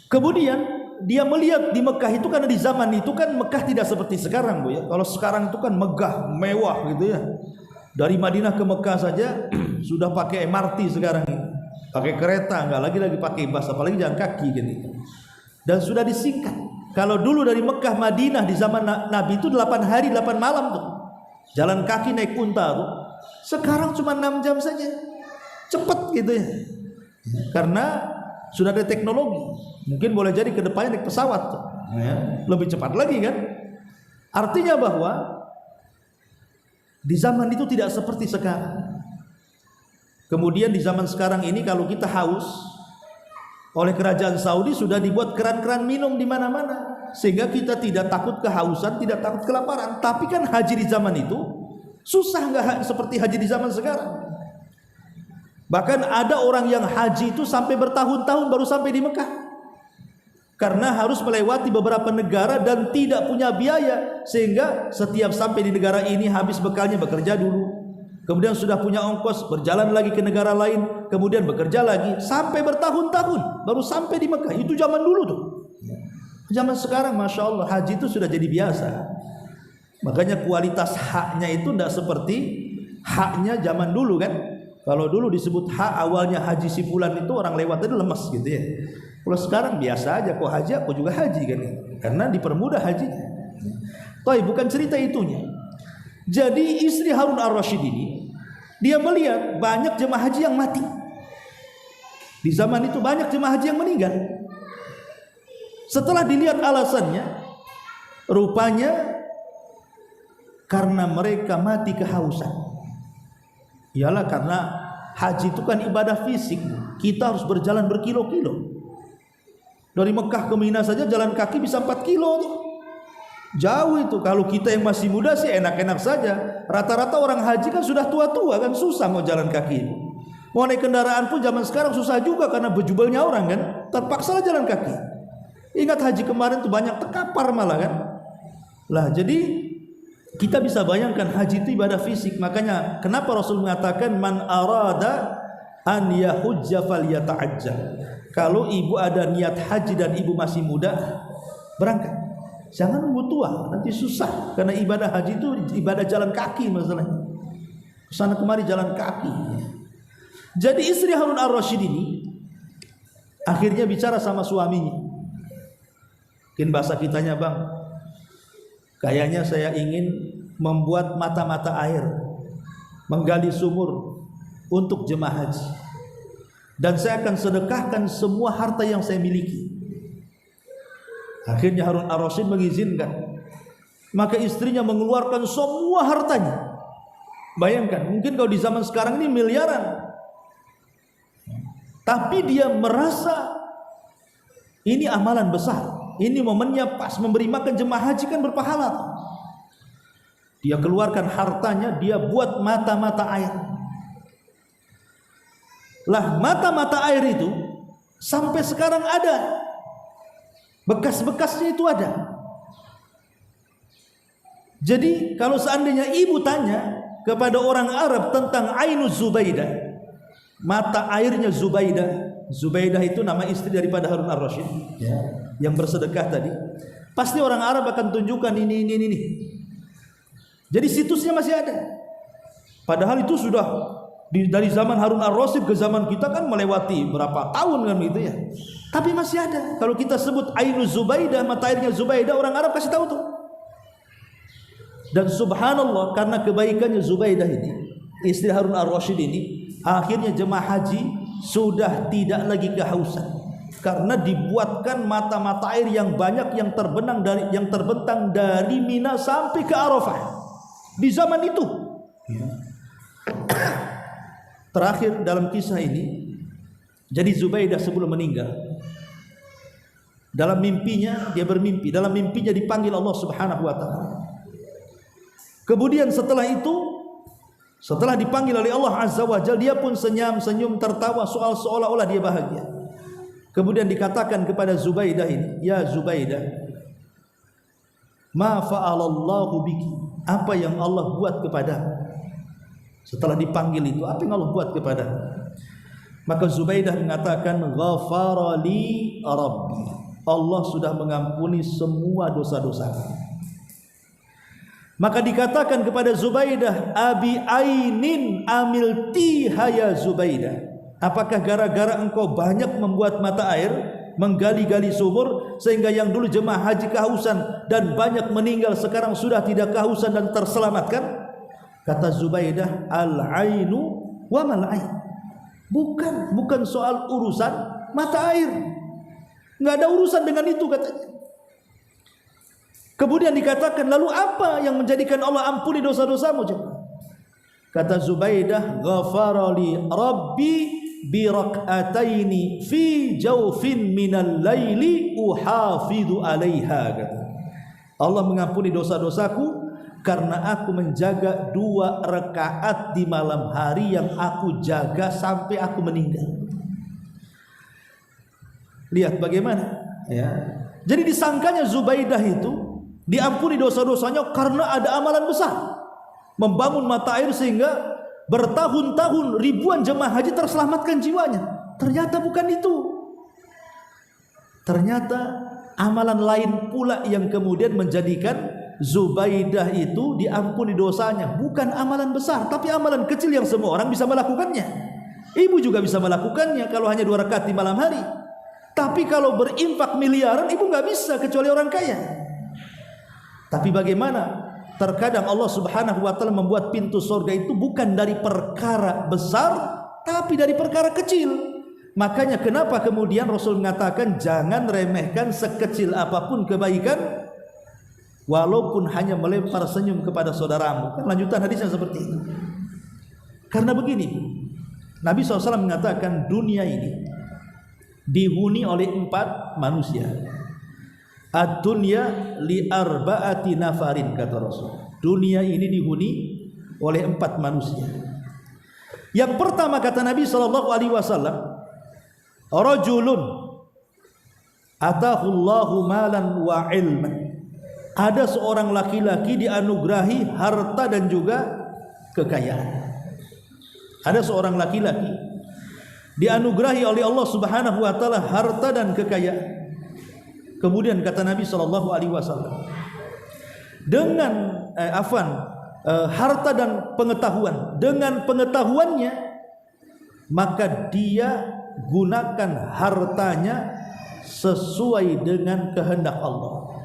Kemudian dia melihat di Mekah itu, karena di zaman itu kan Mekah tidak seperti sekarang, Bu ya. Kalau sekarang itu kan megah, mewah gitu ya. Dari Madinah ke Mekah saja sudah pakai MRT sekarang, pakai kereta, enggak lagi pakai bus, apalagi jalan kaki gitu. Dan sudah disingkat. Kalau dulu dari Mekah Madinah di zaman Nabi itu 8 hari 8 malam tuh. Jalan kaki naik unta tuh. Sekarang cuma 6 jam saja. Cepat gitu ya. Karena sudah ada teknologi. Mungkin boleh jadi ke depannya naik pesawat tuh. Ya, lebih cepat lagi kan? Artinya bahwa di zaman itu tidak seperti sekarang. Kemudian di zaman sekarang ini kalau kita haus, oleh kerajaan Saudi sudah dibuat keran-keran minum di mana-mana, sehingga kita tidak takut kehausan, tidak takut kelaparan. Tapi kan haji di zaman itu susah, nggak seperti haji di zaman sekarang. Bahkan ada orang yang haji itu sampai bertahun-tahun baru sampai di Mekah, karena harus melewati beberapa negara dan tidak punya biaya, sehingga setiap sampai di negara ini habis bekalnya bekerja dulu, kemudian sudah punya ongkos berjalan lagi ke negara lain, kemudian bekerja lagi sampai bertahun-tahun baru sampai di Mekah. Itu zaman dulu tuh. Zaman sekarang Masya Allah haji itu sudah jadi biasa. Makanya kualitas haknya itu tidak seperti haknya zaman dulu kan. Kalau dulu disebut hak awalnya haji si fulan itu orang lewat tadi lemes gitu ya. Kalau sekarang biasa aja, kok haji aku juga haji kan, karena dipermudah hajinya. Tapi bukan cerita itunya. Jadi istri Harun ar-Rasyid ini dia melihat banyak jemaah haji yang mati. Di zaman itu banyak jemaah haji yang meninggal. Setelah dilihat alasannya, rupanya karena mereka mati kehausan. Ialah karena haji itu kan ibadah fisik. Kita harus berjalan berkilo-kilo. Dari Mekah ke Mina saja jalan kaki bisa 4 kilo tuh. Jauh itu. Kalau kita yang masih muda sih enak-enak saja. Rata-rata orang haji kan sudah tua-tua kan, susah mau jalan kaki. Mau naik kendaraan pun zaman sekarang susah juga karena bejubelnya orang kan. Terpaksa jalan kaki. Ingat haji kemarin tuh banyak terkapar malah kan. Lah jadi kita bisa bayangkan haji itu ibadah fisik. Makanya kenapa Rasul mengatakan man arada an yahujja falyata'ajjal. Kalau ibu ada niat haji dan ibu masih muda, berangkat. Jangan nunggu tua, nanti susah. Karena ibadah haji itu ibadah jalan kaki masalahnya. Kesana kemari jalan kaki. Jadi istri Harun ar-Rasyid ini akhirnya bicara sama suaminya. Mungkin bahasa kitanya, bang, kayaknya saya ingin membuat mata-mata air, menggali sumur untuk jemaah haji, dan saya akan sedekahkan semua harta yang saya miliki. Akhirnya Harun ar-Rasyid mengizinkan. Maka istrinya mengeluarkan semua hartanya. Bayangkan, mungkin kalau di zaman sekarang ini miliaran. Tapi dia merasa ini amalan besar. Ini momennya pas memberi makan jemaah haji kan berpahala. Dia keluarkan hartanya, dia buat mata-mata air. Lah mata-mata air itu sampai sekarang ada. Bekas-bekasnya itu ada. Jadi kalau seandainya ibu tanya kepada orang Arab tentang Ainuz Zubaidah, mata airnya Zubaidah. Zubaidah itu nama istri daripada Harun ar-Rasyid, ya, yang bersedekah tadi. Pasti orang Arab akan tunjukkan ini. Jadi situsnya masih ada. Padahal itu sudah dari zaman Harun ar-Rasyid ke zaman kita kan melewati berapa tahun kan gitu ya. Tapi masih ada. Kalau kita sebut Ainuz Zubaidah, mata airnya Zubaidah, orang Arab kasih tahu tuh. Dan subhanallah, karena kebaikannya Zubaidah ini, istri Harun ar-Rasyid ini, akhirnya jemaah haji sudah tidak lagi kehausan. Karena dibuatkan mata-mata air yang banyak yang terbentang dari Mina sampai ke Arafah. Di zaman itu. Terakhir dalam kisah ini, jadi Zubaidah sebelum meninggal, dalam mimpinya dia bermimpi, dalam mimpinya dipanggil Allah Subhanahu wa taala. Kemudian setelah itu, setelah dipanggil oleh Allah Azza wa Jalla, dia pun senyum tertawa seolah-olah dia bahagia. Kemudian dikatakan kepada Zubaidah ini, ya Zubaidah, ma fa'alallahu biki, Apa yang Allah buat kepadamu? Setelah dipanggil itu, apa yang Allah buat kepadamu? Maka Zubaidah mengatakan, ghafara li rabbi, Allah sudah mengampuni semua dosa-dosaku. Maka dikatakan kepada Zubaidah, abi ainin amilti haya Zubaidah, apakah gara-gara engkau banyak membuat mata air, menggali-gali sumur, sehingga yang dulu jemaah haji kehausan dan banyak meninggal sekarang sudah tidak kehausan dan terselamatkan? Kata Zubaidah, al-ainu wa mal-ain. Bukan soal urusan mata air, nggak ada urusan dengan itu katanya. Kemudian dikatakan, lalu apa yang menjadikan Allah ampuni dosa-dosamu? Kata Zubaidah, ghafara li rabbi bi rak'ataini fi jawfin minal laili uhafidhu alaiha. Kata Allah mengampuni dosa-dosaku karena aku menjaga 2 rakaat di malam hari yang aku jaga sampai aku meninggal. Lihat bagaimana ya. Jadi disangkanya Zubaidah itu diampuni dosa-dosanya karena ada amalan besar, membangun mata air sehingga bertahun-tahun ribuan jemaah haji terselamatkan jiwanya. Ternyata bukan itu. Ternyata amalan lain pula yang kemudian menjadikan Zubaidah itu diampuni dosanya. Bukan amalan besar, tapi amalan kecil yang semua orang bisa melakukannya. Ibu juga bisa melakukannya kalau hanya 2 rakaat di malam hari. Tapi kalau berinfak miliaran, ibu nggak bisa kecuali orang kaya. Tapi bagaimana? Terkadang Allah Subhanahu wa taala membuat pintu surga itu bukan dari perkara besar, tapi dari perkara kecil. Makanya kenapa kemudian Rasul mengatakan jangan remehkan sekecil apapun kebaikan, walaupun hanya melempar senyum kepada saudaramu. Kan lanjutan hadisnya seperti itu. Karena begini, Nabi SAW mengatakan dunia ini dihuni oleh 4 manusia. Ad-dunya li arba'ati nafarin, kata Rasul. Dunia ini dihuni oleh 4 manusia. Yang pertama kata Nabi SAW, rajulun atahullahu malan wa ilman. Ada seorang laki-laki dianugerahi harta dan juga kekayaan. Ada seorang laki-laki dianugerahi oleh Allah Subhanahu wa taala harta dan kekayaan. Kemudian kata Nabi SAW, dengan harta dan pengetahuan, dengan pengetahuannya maka dia gunakan hartanya sesuai dengan kehendak Allah.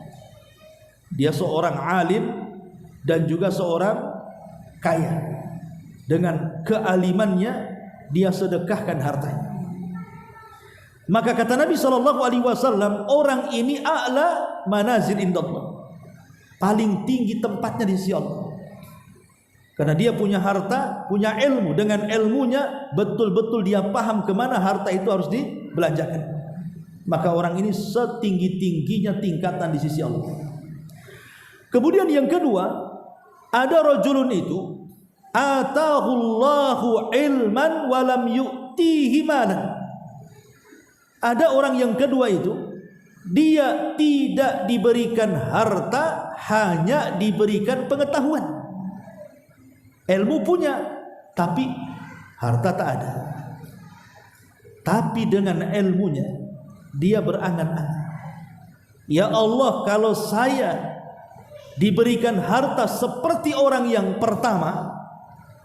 Dia seorang alim dan juga seorang kaya. Dengan kealimannya dia sedekahkan hartanya. Maka kata Nabi SAW, orang ini a'la manazil indallah, paling tinggi tempatnya di sisi Allah. Karena dia punya harta, punya ilmu. Dengan ilmunya betul-betul dia paham kemana harta itu harus dibelanjakan. Maka orang ini setinggi-tingginya tingkatan di sisi Allah. Kemudian yang kedua, ada rajulun itu atahullahu ilman walam yu'tihi malan. Ada orang yang kedua itu, dia tidak diberikan harta, hanya diberikan pengetahuan. Ilmu punya, tapi harta tak ada. Tapi dengan ilmunya dia berangan-angan, ya Allah, kalau saya diberikan harta seperti orang yang pertama,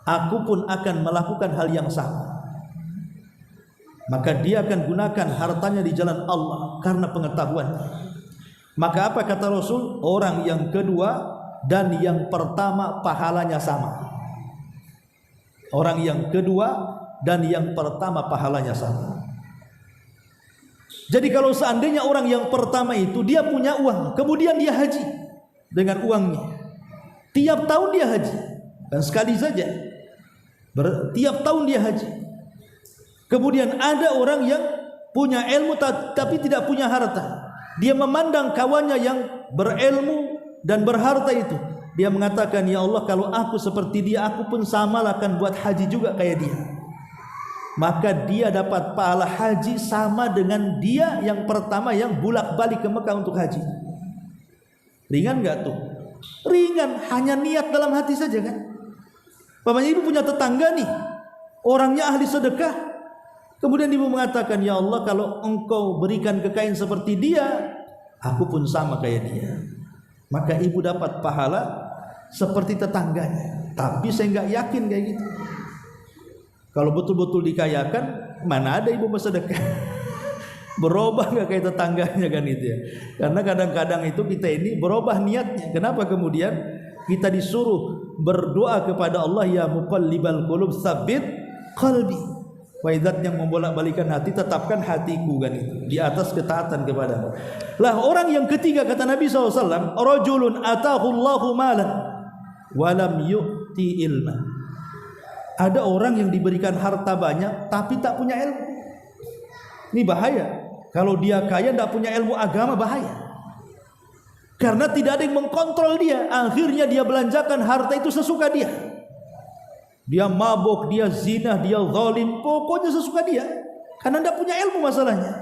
aku pun akan melakukan hal yang sama. Maka dia akan gunakan hartanya di jalan Allah karena pengetahuan. Maka apa kata Rasul? Orang yang kedua dan yang pertama pahalanya sama. Orang yang kedua dan yang pertama pahalanya sama. Jadi kalau seandainya orang yang pertama itu dia punya uang, kemudian dia haji dengan uangnya, tiap tahun dia haji, dan sekali saja tiap tahun dia haji. Kemudian ada orang yang punya ilmu tapi tidak punya harta. Dia memandang kawannya yang berilmu dan berharta itu, dia mengatakan, ya Allah, kalau aku seperti dia, aku pun sama akan buat haji juga kayak dia. Maka dia dapat pahala haji sama dengan dia yang pertama yang bolak-balik ke Mekah untuk haji. Ringan gak tuh? Ringan, hanya niat dalam hati saja kan. Bapaknya ibu punya tetangga nih, orangnya ahli sedekah. Kemudian ibu mengatakan, ya Allah, kalau engkau berikan kekayaan seperti dia, aku pun sama kayak dia. Maka ibu dapat pahala seperti tetangganya. Tapi saya nggak yakin kayak gitu. Kalau betul-betul dikayakan, mana ada ibu bersedekah? Berubah nggak kayak tetangganya kan itu ya. Karena kadang-kadang itu kita ini berubah niatnya. Kenapa kemudian kita disuruh berdoa kepada Allah, ya muqallibal qulub tsabbit qalbi. Waidat yang membolak-balikan hati, tetapkan hatiku kan itu di atas ketaatan kepada-Mu. Lah orang yang ketiga kata Nabi SAW, rajulun atahu Allahu malan wa lam yu'ti ilma. Ada orang yang diberikan harta banyak tapi tak punya ilmu. Ini bahaya. Kalau dia kaya tidak punya ilmu agama, bahaya. Karena tidak ada yang mengkontrol dia. Akhirnya dia belanjakan harta itu sesuka dia. Dia mabuk, dia zina, dia zalim, pokoknya sesuka dia. Karena tidak punya ilmu masalahnya.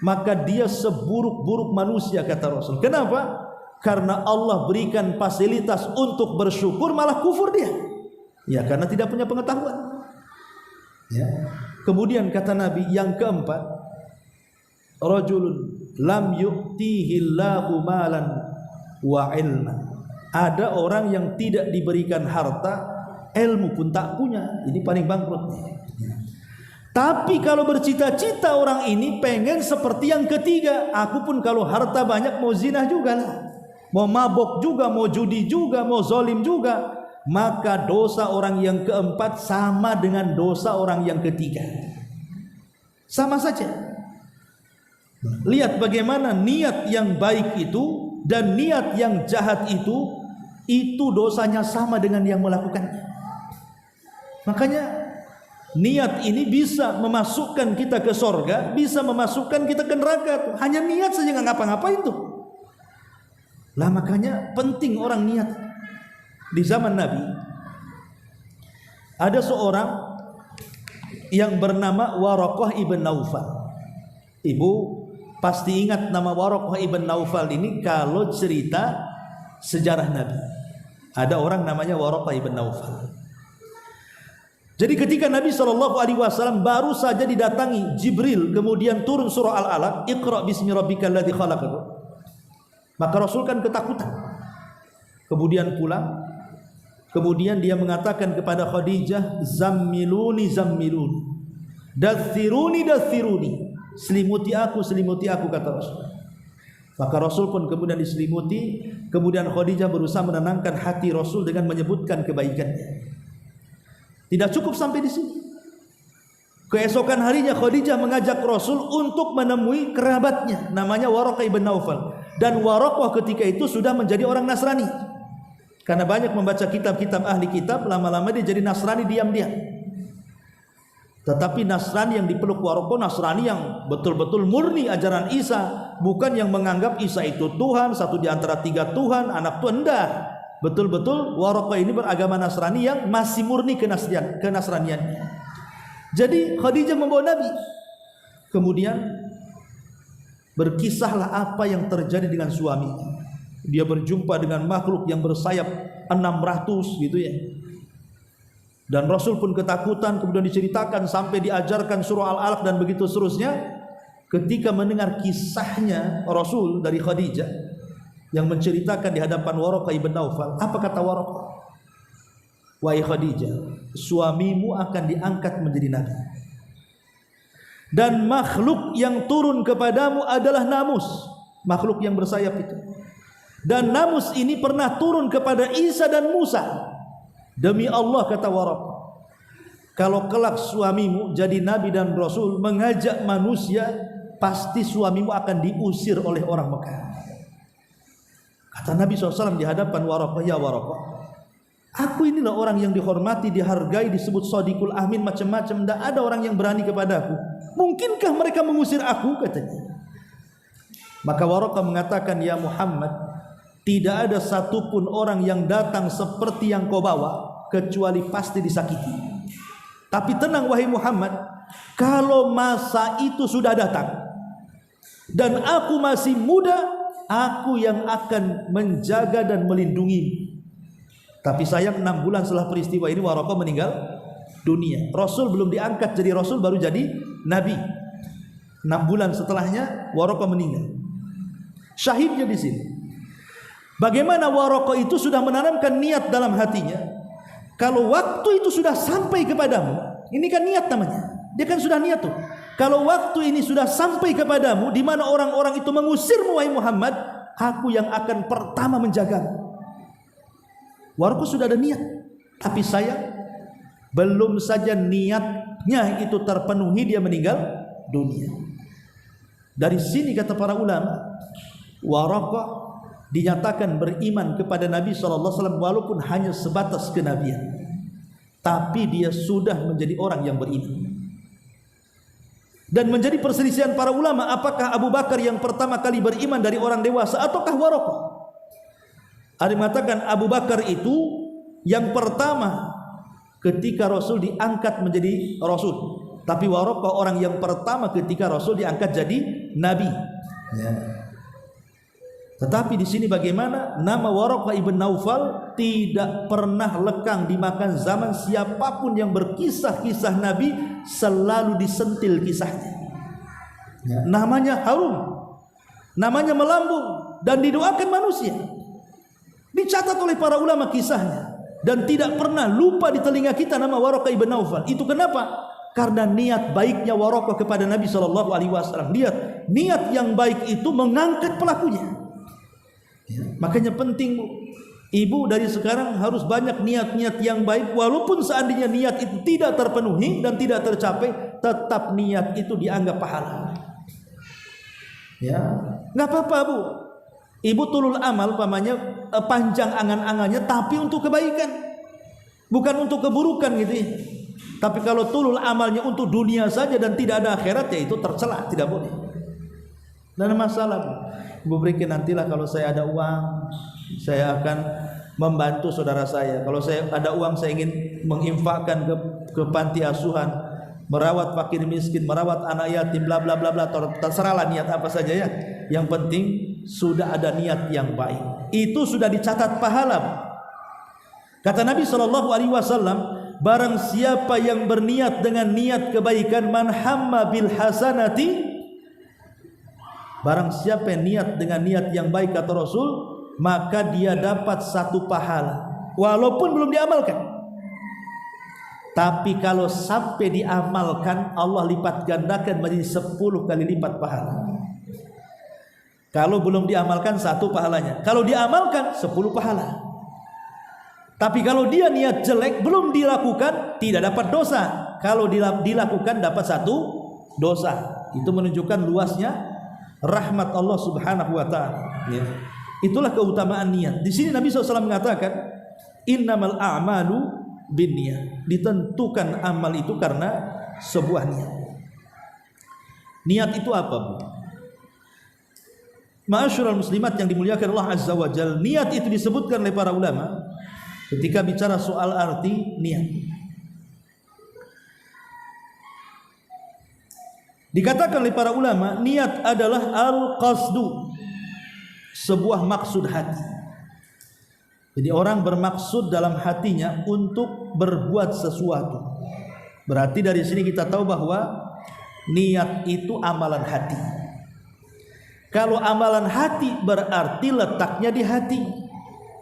Maka dia seburuk-buruk manusia kata Rasul. Kenapa? Karena Allah berikan fasilitas untuk bersyukur, malah kufur dia. Ya, karena tidak punya pengetahuan. Ya. Kemudian kata Nabi yang keempat, rajulun lam yu'tihillahu malan wa ilma. Ada orang yang tidak diberikan harta, ilmu pun tak punya. Ini paling bangkrut. Tapi kalau bercita-cita orang ini pengen seperti yang ketiga, aku pun kalau harta banyak mau zina juga lah, mau mabok juga, mau judi juga, mau zalim juga, maka dosa orang yang keempat sama dengan dosa orang yang ketiga. Sama saja. Lihat bagaimana niat yang baik itu dan niat yang jahat itu dosanya sama dengan yang melakukannya. Makanya niat ini bisa memasukkan kita ke sorga, bisa memasukkan kita ke neraka. Hanya niat saja, nggak ngapa-ngapain tuh. Lah makanya penting orang niat. Di zaman Nabi ada seorang yang bernama Waraqah ibn Naufal. Ibu pasti ingat nama Waraqah ibn Naufal ini kalau cerita sejarah Nabi. Ada orang namanya Waraqah ibn Naufal. Jadi ketika Nabi SAW baru saja didatangi Jibril, kemudian turun surah Al-Alaq, Iqra bismi rabbikal ladzi khalaq. Maka Rasul kan ketakutan. Kemudian pulang. Kemudian dia mengatakan kepada Khadijah, zammiluni zammiluni, dathiruni dathiruni, selimuti aku kata Rasul. Maka Rasul pun kemudian diselimuti. Kemudian Khadijah berusaha menenangkan hati Rasul dengan menyebutkan kebaikannya. Tidak cukup sampai di sini. Keesokan harinya Khadijah mengajak Rasul untuk menemui kerabatnya namanya Waraqah ibn Naufal. Dan Waraqah ketika itu sudah menjadi orang Nasrani. Karena banyak membaca kitab-kitab ahli kitab, lama-lama dia jadi Nasrani diam-diam. Tetapi Nasrani yang dipeluk Waraqah, Nasrani yang betul-betul murni ajaran Isa, bukan yang menganggap Isa itu Tuhan, satu di antara tiga Tuhan, anak Tuhan. Enggak. Betul-betul Waraqah ini beragama Nasrani yang masih murni kenasraniannya. Jadi Khadijah membawa Nabi. Kemudian berkisahlah apa yang terjadi dengan suaminya. Dia berjumpa dengan makhluk yang bersayap 600 gitu ya. Dan Rasul pun ketakutan. Kemudian diceritakan sampai diajarkan surah Al-Alaq dan begitu seterusnya. Ketika mendengar kisahnya Rasul dari Khadijah yang menceritakan di hadapan Waraqah ibn Naufal, apa kata Waraqah? Wahai Khadijah, suamimu akan diangkat menjadi nabi. Dan makhluk yang turun kepadamu adalah namus, makhluk yang bersayap itu. Dan namus ini pernah turun kepada Isa dan Musa. Demi Allah kata Waraqah, kalau kelak suamimu jadi nabi dan rasul mengajak manusia, pasti suamimu akan diusir oleh orang Mekah. Kata Nabi SAW di hadapan Waraqah, ya Waraqah, aku inilah orang yang dihormati, dihargai, disebut Shadiqul Amin, macam-macam. Tidak ada orang yang berani kepadaku. Mungkinkah mereka mengusir aku? Katanya. Maka Waraqah mengatakan, ya Muhammad, tidak ada satupun orang yang datang seperti yang kau bawa, kecuali pasti disakiti. Tapi tenang wahai Muhammad, kalau masa itu sudah datang dan aku masih muda, aku yang akan menjaga dan melindungi. Tapi sayang 6 bulan setelah peristiwa ini Waraqah meninggal dunia. Rasul belum diangkat jadi Rasul, baru jadi Nabi. 6 bulan setelahnya Waraqah meninggal. Syahidnya di sini. Bagaimana Waraqah itu sudah menanamkan niat dalam hatinya. Kalau waktu itu sudah sampai kepadamu, ini kan niat namanya. Dia kan sudah niat tuh. Kalau waktu ini sudah sampai kepadamu, di mana orang-orang itu mengusirmu wahai Muhammad, aku yang akan pertama menjagamu. Waraqah sudah ada niat, tapi sayang belum saja niatnya itu terpenuhi dia meninggal dunia. Dari sini kata para ulama, Waraqah dinyatakan beriman kepada Nabi SAW walaupun hanya sebatas kenabian, tapi dia sudah menjadi orang yang beriman. Dan menjadi perselisihan para ulama, apakah Abu Bakar yang pertama kali beriman dari orang dewasa ataukah Waraqah? Ada yang mengatakan Abu Bakar itu yang pertama ketika Rasul diangkat menjadi Rasul, tapi Waraqah orang yang pertama ketika Rasul diangkat jadi Nabi. Ya. Tetapi di sini bagaimana nama Waraqah ibn Naufal tidak pernah lekang dimakan zaman. Siapapun yang berkisah-kisah Nabi selalu disentil kisahnya. Ya. Namanya harum, namanya melambung dan didoakan manusia. Dicatat oleh para ulama kisahnya dan tidak pernah lupa di telinga kita nama Waraqah ibn Naufal. Itu kenapa? Karena niat baiknya Waraqah kepada Nabi SAW. Niat yang baik itu mengangkat pelakunya. Ya, makanya penting ibu dari sekarang harus banyak niat-niat yang baik, walaupun seandainya niat itu tidak terpenuhi dan tidak tercapai, tetap niat itu dianggap pahala. Ya, nggak apa-apa Bu. Ibu tulul amal pamannya panjang angan-angannya tapi untuk kebaikan, bukan untuk keburukan gitu ya. Tapi kalau tulul amalnya untuk dunia saja dan tidak ada akhirat, ya itu tercela, tidak boleh. Dan masalah Ibu berikan nantilah kalau saya ada uang, saya akan membantu saudara saya. Kalau saya ada uang, saya ingin menginfakkan ke panti asuhan, merawat fakir miskin, merawat anak yatim, bla bla bla bla. Terserahlah niat apa saja ya. Yang penting sudah ada niat yang baik. Itu sudah dicatat pahala. Kata Nabi SAW, barang siapa yang berniat dengan niat kebaikan, man hamma bil hasanati, barang siapa yang niat dengan niat yang baik kata Rasul, maka dia dapat 1 pahala walaupun belum diamalkan. Tapi kalau sampai diamalkan, Allah lipat gandakan menjadi 10 kali lipat pahala. Kalau belum diamalkan 1 pahalanya, kalau diamalkan 10 pahala. Tapi kalau dia niat jelek belum dilakukan, tidak dapat dosa. Kalau dilakukan dapat 1 dosa. Itu menunjukkan luasnya rahmat Allah Subhanahu wa taala. Ya. Itulah keutamaan niat. Di sini Nabi SAW mengatakan, innamal a'malu binniyat. Ditentukan amal itu karena sebuah niat. Niat itu apa, Bu? Ma'asyiral muslimat yang dimuliakan Allah Azza wa Jalla, niat itu disebutkan oleh para ulama ketika bicara soal arti niat. Dikatakan oleh para ulama, niat adalah al-qasdu, sebuah maksud hati. Jadi orang bermaksud dalam hatinya untuk berbuat sesuatu. Berarti dari sini kita tahu bahwa niat itu amalan hati. Kalau amalan hati berarti letaknya di hati,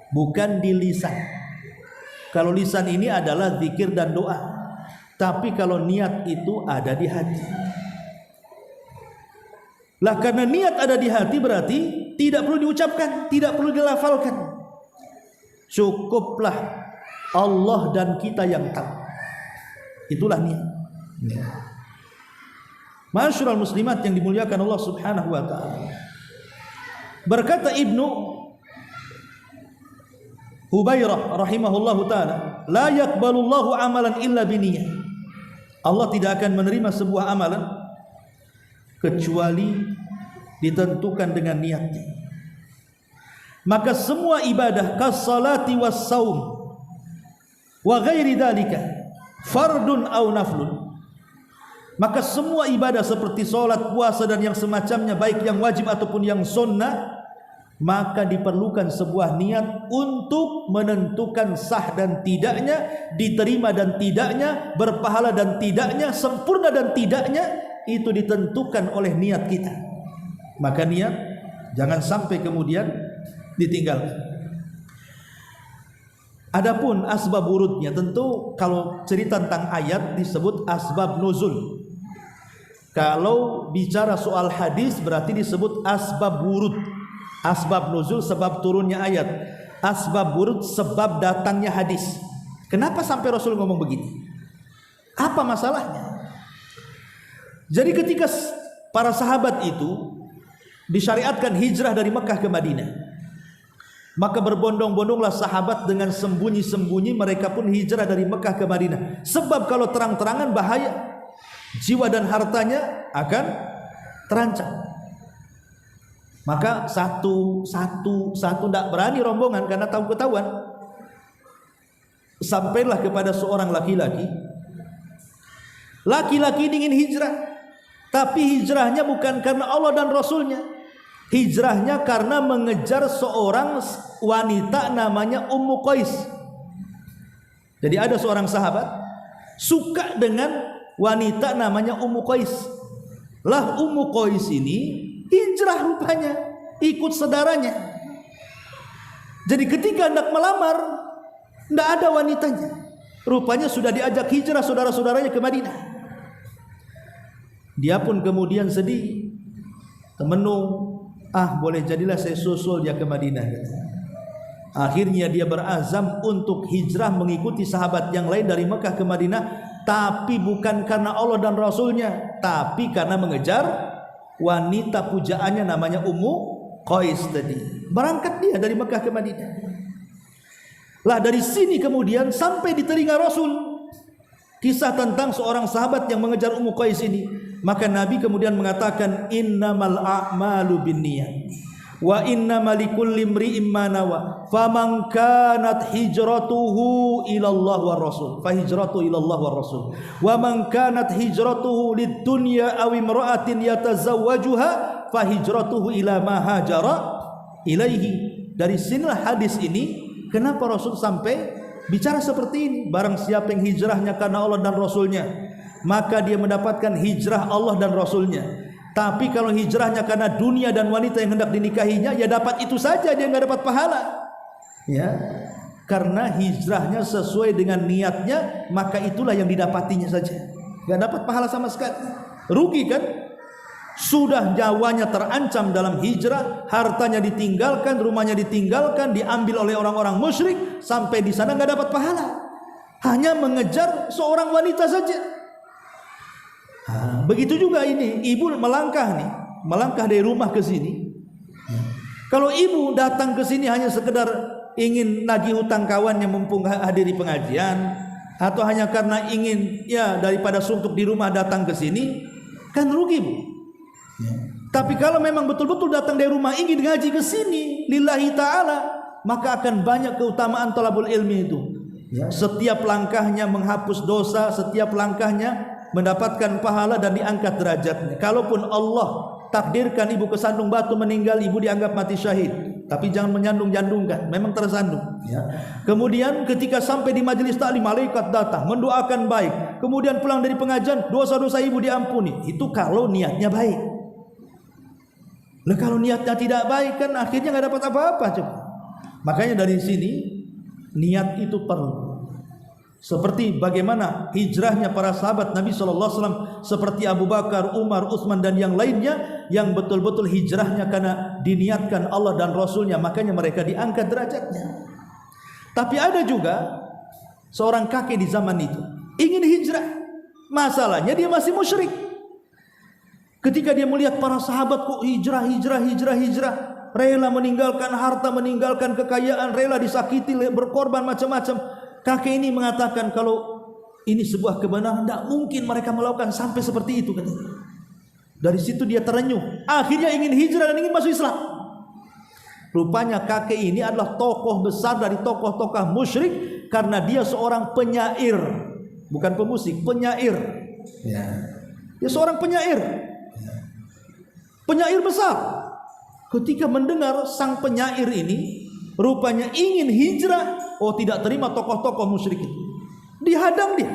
bukan di lisan. Kalau lisan ini adalah zikir dan doa, tapi kalau niat itu ada di hati. Lah karena niat ada di hati berarti tidak perlu diucapkan, tidak perlu dilafalkan. Cukuplah Allah dan kita yang tahu. Itulah niat. Ma'asyiral muslimat yang dimuliakan Allah Subhanahu wa taala. Berkata Ibnu Hubairah rahimahullahu taala, la yaqbalullahu amalan illa biniyah. Allah tidak akan menerima sebuah amalan kecuali ditentukan dengan niatnya. Maka semua ibadah kas-salati was-saum wa ghairi dzalika fardun aw naflun, maka semua ibadah seperti salat, puasa dan yang semacamnya, baik yang wajib ataupun yang sunnah, maka diperlukan sebuah niat untuk menentukan sah dan tidaknya, diterima dan tidaknya, berpahala dan tidaknya, sempurna dan tidaknya, itu ditentukan oleh niat kita. Maka niat jangan sampai kemudian ditinggalkan. Adapun asbab wurudnya, tentu kalau cerita tentang ayat disebut asbab nuzul. Kalau bicara soal hadis berarti disebut asbab wurud. Asbab nuzul sebab turunnya ayat, asbab wurud sebab datangnya hadis. Kenapa sampai Rasul ngomong begini? Apa masalahnya? Jadi ketika para sahabat itu disyariatkan hijrah dari Mekah ke Madinah, maka berbondong-bondonglah sahabat dengan sembunyi-sembunyi, mereka pun hijrah dari Mekah ke Madinah. Sebab kalau terang-terangan bahaya, jiwa dan hartanya akan terancam. Maka satu tidak berani rombongan karena tahu ketahuan. Sampailah kepada seorang laki-laki. Laki-laki ingin hijrah, tapi hijrahnya bukan karena Allah dan Rasulnya. Hijrahnya karena mengejar seorang wanita namanya Ummu Qais. Jadi ada seorang sahabat suka dengan wanita namanya Ummu Qais. Lah Ummu Qais ini hijrah rupanya, ikut saudaranya. Jadi ketika hendak melamar, tidak ada wanitanya. Rupanya sudah diajak hijrah saudara-saudaranya ke Madinah. Dia pun kemudian sedih, temenung, boleh jadilah saya susul dia ke Madinah. Akhirnya dia berazam untuk hijrah mengikuti sahabat yang lain dari Mekah ke Madinah, tapi bukan karena Allah dan Rasulnya, tapi karena mengejar wanita pujaannya namanya Ummu Qais tadi. Berangkat dia dari Mekah ke Madinah. Lah dari sini kemudian sampai di telinga Rasul kisah tentang seorang sahabat yang mengejar Ummu Qais ini. Maka Nabi kemudian mengatakan, innamal a'malu binniyat wa innamal likulli imri'in ma nawa, faman kanat hijratuhu ila Allah war rasul fa hijratuhu ila Allah war rasul, wa man kanat hijratuhu lid dunya aw imra'atin yatazawwajuha fa hijratuhu ila ma hajara ilaihi. Dari sinilah hadis ini kenapa Rasul sampai bicara seperti ini. Barang siapa yang hijrahnya karena Allah dan Rasulnya, maka dia mendapatkan hijrah Allah dan Rasulnya. Tapi kalau hijrahnya karena dunia dan wanita yang hendak dinikahinya, ya dapat itu saja, dia nggak dapat pahala. Ya, karena hijrahnya sesuai dengan niatnya, maka itulah yang didapatinya saja. Nggak dapat pahala sama sekali. Rugi kan? Sudah nyawanya terancam dalam hijrah, hartanya ditinggalkan, rumahnya ditinggalkan, diambil oleh orang-orang musyrik, sampai di sana nggak dapat pahala. Hanya mengejar seorang wanita saja. Begitu juga ini, ibu melangkah dari rumah ke sini. Kalau ibu datang ke sini hanya sekedar ingin nagih hutang kawannya mumpung hadiri pengajian, atau hanya karena ingin daripada suntuk di rumah datang ke sini, kan rugi bu. Tapi kalau memang betul-betul datang dari rumah ingin ngaji ke sini lillahi ta'ala, maka akan banyak keutamaan thalabul ilmi itu. Setiap langkahnya menghapus dosa, setiap langkahnya mendapatkan pahala dan diangkat derajatnya. Kalaupun Allah takdirkan ibu kesandung batu meninggal, ibu dianggap mati syahid, tapi jangan menyandung-jandungkan, memang tersandung. Kemudian ketika sampai di majelis taklim, malaikat datang mendoakan baik. Kemudian pulang dari pengajian, dosa-dosa ibu diampuni. Itu kalau niatnya baik. Nah, kalau niatnya tidak baik kan akhirnya nggak dapat apa-apa. Coba. Makanya dari sini niat itu perlu. Seperti bagaimana hijrahnya para sahabat Nabi SAW, seperti Abu Bakar, Umar, Utsman dan yang lainnya, yang betul-betul hijrahnya karena diniatkan Allah dan Rasulnya, makanya mereka diangkat derajatnya. Tapi ada juga seorang kakek di zaman itu ingin hijrah, masalahnya dia masih musyrik. Ketika dia melihat para sahabat kok hijrah, rela meninggalkan harta, meninggalkan kekayaan, rela disakiti, berkorban macam-macam. Kakek ini mengatakan kalau ini sebuah kebenaran, tidak mungkin mereka melakukan sampai seperti itu. Dari situ dia terenyuh, akhirnya ingin hijrah dan ingin masuk Islam. Rupanya kakek ini adalah tokoh besar dari tokoh-tokoh musyrik, karena dia seorang penyair, bukan pemusik, penyair. Dia seorang penyair besar. Ketika mendengar sang penyair ini rupanya ingin hijrah, oh tidak terima tokoh-tokoh musyrik itu. Dihadang dia.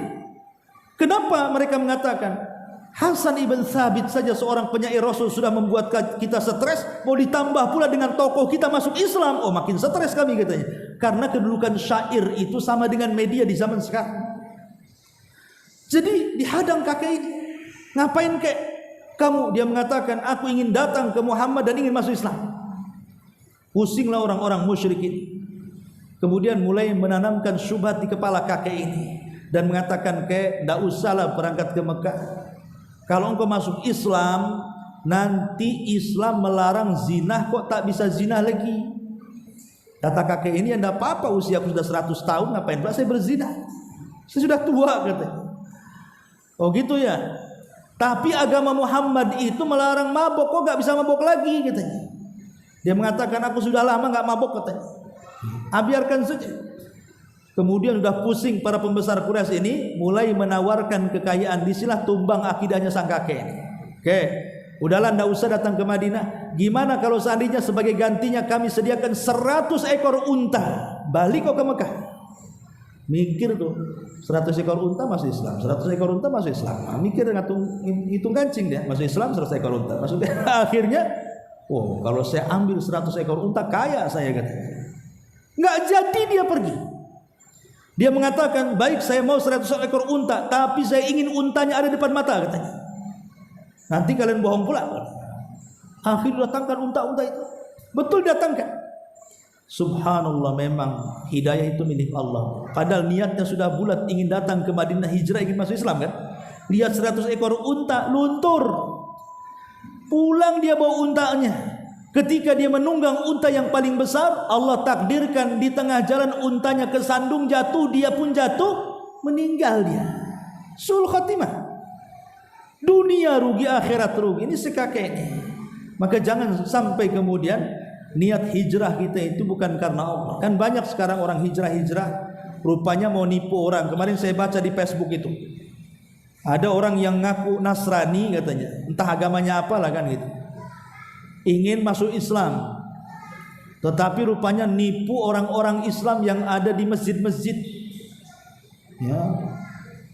Kenapa mereka mengatakan Hasan ibn Thabit saja seorang penyair Rasul sudah membuat kita stres, mau ditambah pula dengan tokoh kita masuk Islam, oh makin stres kami katanya. Karena kedudukan syair itu sama dengan media di zaman sekarang. Jadi dihadang kakek ini. Ngapain kek kamu? Dia mengatakan aku ingin datang ke Muhammad dan ingin masuk Islam. Pusinglah orang-orang musyrik ini. Kemudian mulai menanamkan syubhat di kepala kakek ini dan mengatakan kek, tidak usahlah berangkat ke Mekah. Kalau engkau masuk Islam, nanti Islam melarang zina, kok tak bisa zina lagi. Kata kakek ini, tidak apa-apa, usia aku sudah 100 tahun, ngapain pula saya berzina? Saya sudah tua katanya. Oh gitu ya. Tapi agama Muhammad itu melarang mabok, kok gak bisa mabok lagi katanya. Dia mengatakan aku sudah lama gak mabok katanya. Biarkan saja. Kemudian sudah pusing para pembesar Quraisy ini mulai menawarkan kekayaan. Disilah tumbang akidahnya sang kakek ini. Oke, udahlah ndak usah datang ke Madinah. Gimana kalau seandainya sebagai gantinya kami sediakan 100 ekor unta. Balik kok ke Mekah. Mikir tuh, 100 ekor unta masuk Islam, 100 ekor unta masuk Islam. Nah, mikir hitung kancing dia, masuk Islam 100 ekor unta. Maksudnya akhirnya, oh kalau saya ambil 100 ekor unta kaya saya katanya. Nggak jadi dia pergi. Dia mengatakan, baik saya mau 100 ekor unta, tapi saya ingin untanya ada depan mata katanya. Nanti kalian bohong pula. Akhirnya datangkan unta-unta itu. Betul datangkan. Subhanallah, memang hidayah itu milik Allah. Padahal niatnya sudah bulat, ingin datang ke Madinah hijrah, ingin masuk Islam kan. Lihat 100 ekor unta luntur. Pulang dia bawa untanya. Ketika dia menunggang unta yang paling besar, Allah takdirkan di tengah jalan untanya kesandung, jatuh, dia pun jatuh, meninggal dia. Sul khatimah. Dunia rugi, akhirat rugi. Ini sekakeknya. Maka jangan sampai kemudian niat hijrah kita itu bukan karena Allah. Kan banyak sekarang orang hijrah-hijrah rupanya mau nipu orang. Kemarin saya baca di Facebook itu. Ada orang yang ngaku Nasrani katanya. Entah agamanya apalah kan gitu. Ingin masuk Islam, tetapi rupanya nipu orang-orang Islam yang ada di masjid-masjid. Ya.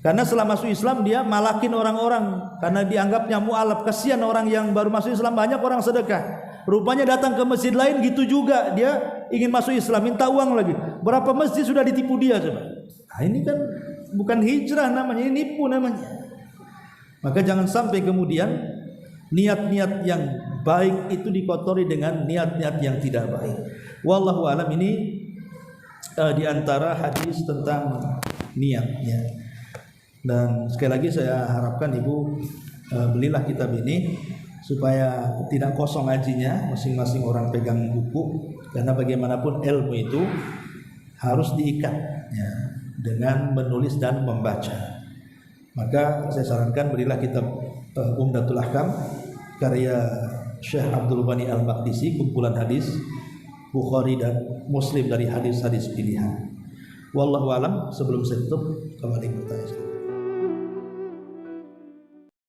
Karena setelah masuk Islam dia malakin orang-orang karena dianggapnya mu'alaf. Kasihan orang yang baru masuk Islam, banyak orang sedekah. Rupanya datang ke masjid lain gitu juga, dia ingin masuk Islam, minta uang lagi. Berapa masjid sudah ditipu dia coba. Nah, ini kan bukan hijrah namanya, ini nipu namanya. Maka jangan sampai kemudian niat-niat yang baik itu dikotori dengan niat-niat yang tidak baik. Wallahu alam, ini di antara hadis tentang niatnya. Dan sekali lagi saya harapkan ibu belilah kitab ini supaya tidak kosong ngajinya, masing-masing orang pegang buku. Karena bagaimanapun ilmu itu harus diikat ya, dengan menulis dan membaca. Maka saya sarankan belilah kitab Umdatul Ahkam karya Syekh Abdul Ghani Al-Maqdisi, kumpulan hadis Bukhari dan Muslim dari hadis-hadis pilihan. Wallahu alam. Sebelum saya tutup, kembali bertanya.